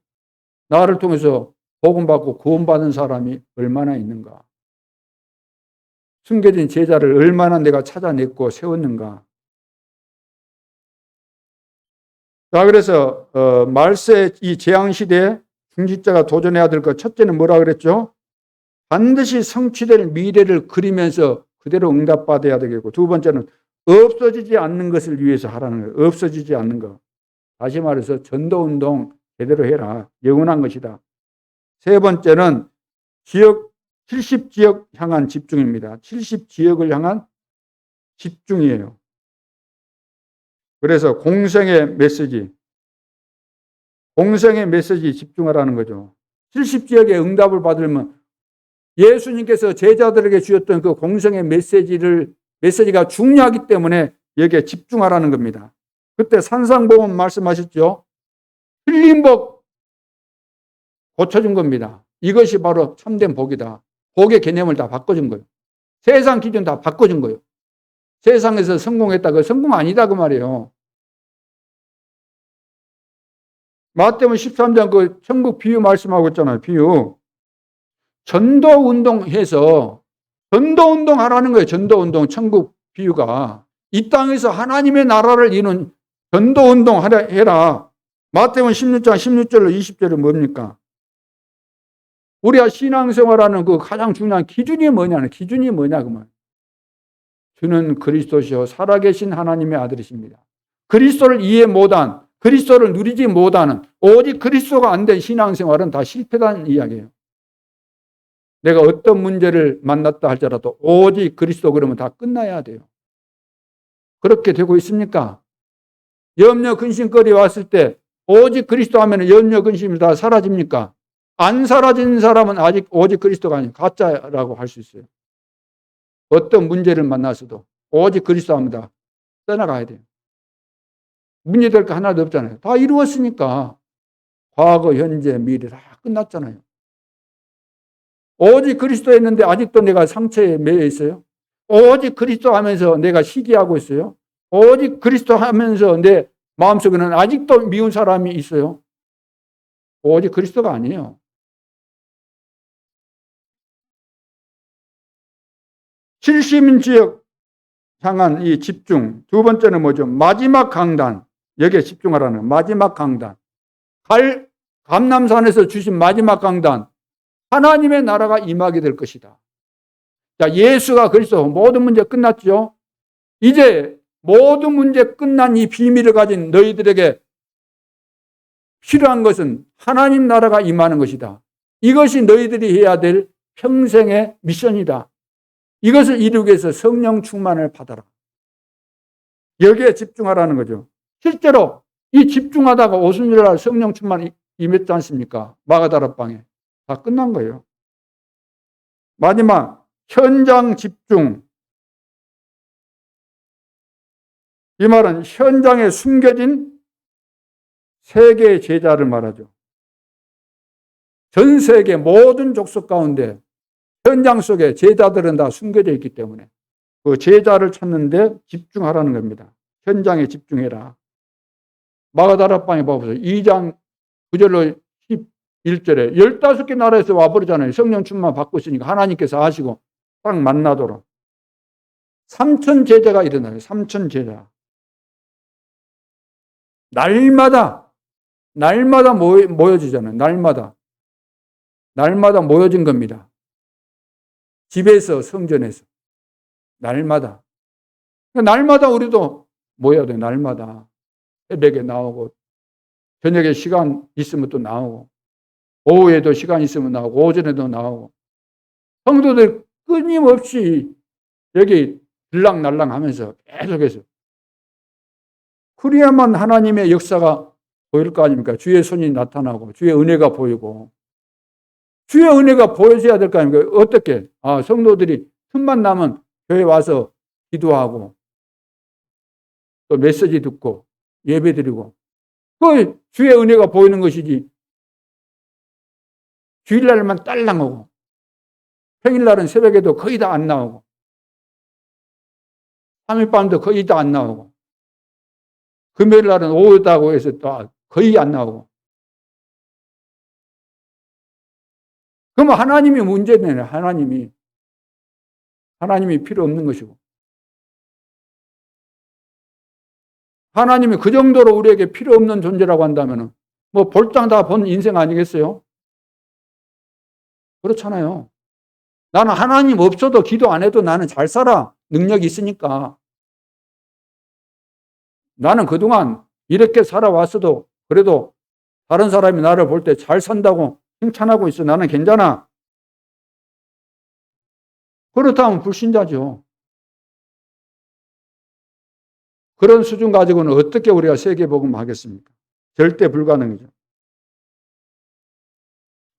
나를 통해서 복음받고 구원받은 사람이 얼마나 있는가. 숨겨진 제자를 얼마나 내가 찾아냈고 세웠는가. 자, 그래서 말세 이 재앙시대에 중직자가 도전해야 될 것, 첫째는 뭐라 그랬죠? 반드시 성취될 미래를 그리면서 그대로 응답받아야 되겠고, 두 번째는 없어지지 않는 것을 위해서 하라는 거예요. 없어지지 않는 것. 다시 말해서 전도운동 제대로 해라. 영원한 것이다. 세 번째는 70지역 향한 집중입니다. 70지역을 향한 집중이에요. 그래서 공생의 메시지 집중하라는 거죠. 70지역의 응답을 받으면 예수님께서 제자들에게 주셨던 그 공생의 메시지가 중요하기 때문에 여기에 집중하라는 겁니다. 그때 산상보험 말씀하셨죠. 틀린 복 고쳐준 겁니다. 이것이 바로 참된 복이다. 복의 개념을 다 바꿔준 거예요. 세상 기준 다 바꿔준 거예요. 세상에서 성공했다. 그 성공 아니다 그 말이에요. 마태복음 13장 그 천국 비유 말씀하고 있잖아요. 비유. 전도운동 하라는 거예요. 전도운동, 천국 비유가. 이 땅에서 하나님의 나라를 이루는 전도운동 해라. 마태복음 16장 16절로 20절은 뭡니까? 우리가 신앙생활하는 그 가장 중요한 기준이 뭐냐는 기준이 뭐냐 그 말. 주는 그리스도시요 살아계신 하나님의 아들이십니다. 그리스도를 이해 못한, 그리스도를 누리지 못하는, 오직 그리스도가 안 된 신앙생활은 다 실패다는 이야기예요. 내가 어떤 문제를 만났다 할지라도 오직 그리스도 그러면 다 끝나야 돼요. 그렇게 되고 있습니까? 염려 근심거리 왔을 때 오직 그리스도 하면 염려 근심이 다 사라집니까? 안 사라진 사람은 아직 오직 그리스도가 아니고 가짜라고 할 수 있어요. 어떤 문제를 만나서도 오직 그리스도 합니다. 떠나가야 돼요. 문제될 거 하나도 없잖아요. 다 이루었으니까. 과거, 현재, 미래 다 끝났잖아요. 오직 그리스도 했는데 아직도 내가 상처에 매여 있어요. 오직 그리스도 하면서 내가 시기하고 있어요. 오직 그리스도 하면서 내 마음속에는 아직도 미운 사람이 있어요. 오직 그리스도가 아니에요. 70지역 향한 이 집중. 두 번째는 뭐죠? 마지막 강단. 여기에 집중하라는 마지막 강단. 감람산에서 주신 마지막 강단. 하나님의 나라가 임하게 될 것이다. 자, 예수가 그리스도 모든 문제 끝났죠? 이제 모든 문제 끝난 이 비밀을 가진 너희들에게 필요한 것은 하나님 나라가 임하는 것이다. 이것이 너희들이 해야 될 평생의 미션이다. 이것을 이루기 위해서 성령 충만을 받아라. 여기에 집중하라는 거죠. 실제로 이 집중하다가 오순절날 성령 충만 임했지 않습니까? 마가다락방에. 다 끝난 거예요. 마지막 현장 집중. 이 말은 현장에 숨겨진 세계의 제자를 말하죠. 전 세계 모든 족속 가운데 현장 속에 제자들은 다 숨겨져 있기 때문에 그 제자를 찾는데 집중하라는 겁니다. 현장에 집중해라. 마가다락방에 봐보세요. 2장 9절로 11절에 15개 나라에서 와버리잖아요. 성령 충만 받고 있으니까 하나님께서 아시고 딱 만나도록. 3천 제자가 일어나요. 3천 제자. 날마다 모여지잖아요. 날마다 모여진 겁니다. 집에서 성전에서. 날마다 우리도 모여야 돼요. 날마다. 새벽에 나오고 저녁에 시간 있으면 또 나오고 오후에도 시간 있으면 나오고 오전에도 나오고 성도들 끊임없이 여기 들락날락 하면서 계속해서 그래야만 하나님의 역사가 보일 거 아닙니까? 주의 손이 나타나고 주의 은혜가 보이고 주의 은혜가 보여져야 될 거 아닙니까? 어떻게? 성도들이 틈만 나면 교회 와서 기도하고 또 메시지 듣고 예배 드리고 그 주의 은혜가 보이는 것이지. 주일날만 딸랑 오고 평일날은 새벽에도 거의 다 안 나오고 3일 밤도 거의 다 안 나오고 금요일날은 오후다고 해서 또 거의 안 나오고 그러면 하나님이 문제네요. 하나님이 필요 없는 것이고 하나님이 그 정도로 우리에게 필요 없는 존재라고 한다면 뭐 볼장 다 본 인생 아니겠어요? 그렇잖아요. 나는 하나님 없어도 기도 안 해도 나는 잘 살아. 능력이 있으니까. 나는 그동안 이렇게 살아왔어도 그래도 다른 사람이 나를 볼 때 잘 산다고 칭찬하고 있어. 나는 괜찮아. 그렇다면 불신자죠. 그런 수준 가지고는 어떻게 우리가 세계복음 하겠습니까? 절대 불가능이죠.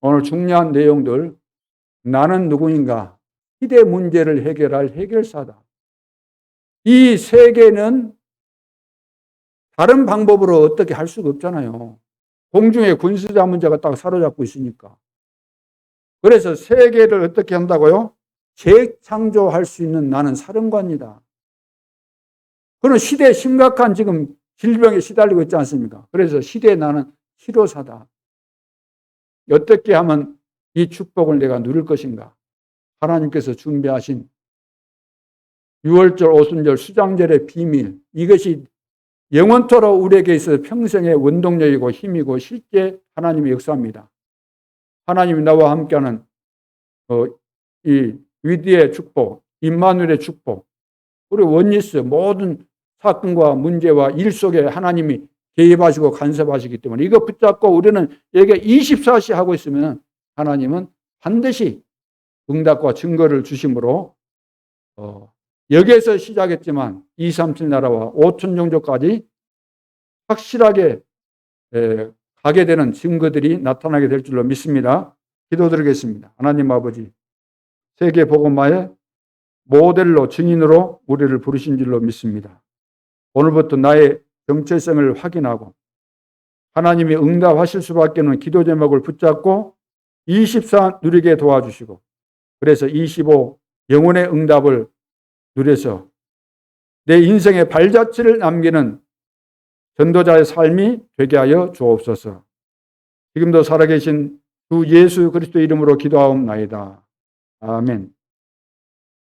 오늘 중요한 내용들, 나는 누구인가? 시대 문제를 해결할 해결사다. 이 세계는 다른 방법으로 어떻게 할 수가 없잖아요. 공중에 군수자 문제가 딱 사로잡고 있으니까. 그래서 세계를 어떻게 한다고요? 재창조할 수 있는 나는 사령관이다. 그런 시대에 심각한 지금 질병에 시달리고 있지 않습니까? 그래서 시대에 나는 치료사다. 어떻게 하면 이 축복을 내가 누릴 것인가? 하나님께서 준비하신 6월절, 오순절, 수장절의 비밀, 이것이 영원토록 우리에게 있어서 평생의 원동력이고 힘이고 실제 하나님의 역사입니다. 하나님이 나와 함께하는 이 위대의 축복, 임마누엘의 축복, 그리고 원리스 모든 사건과 문제와 일 속에 하나님이 개입하시고 간섭하시기 때문에 이거 붙잡고 우리는 여기에 24시 하고 있으면 하나님은 반드시 응답과 증거를 주심으로 여기에서 시작했지만 237 나라와 5천 종족까지 확실하게 가게 되는 증거들이 나타나게 될 줄로 믿습니다. 기도드리겠습니다. 하나님 아버지, 세계 복음화의 모델로 증인으로 우리를 부르신 줄로 믿습니다. 오늘부터 나의 정체성을 확인하고 하나님이 응답하실 수밖에 없는 기도 제목을 붙잡고 24 누리게 도와주시고 그래서 25 영혼의 응답을 누려서 내 인생의 발자취를 남기는 전도자의 삶이 되게 하여 주옵소서. 지금도 살아계신 주 예수 그리스도 이름으로 기도하옵나이다. 아멘.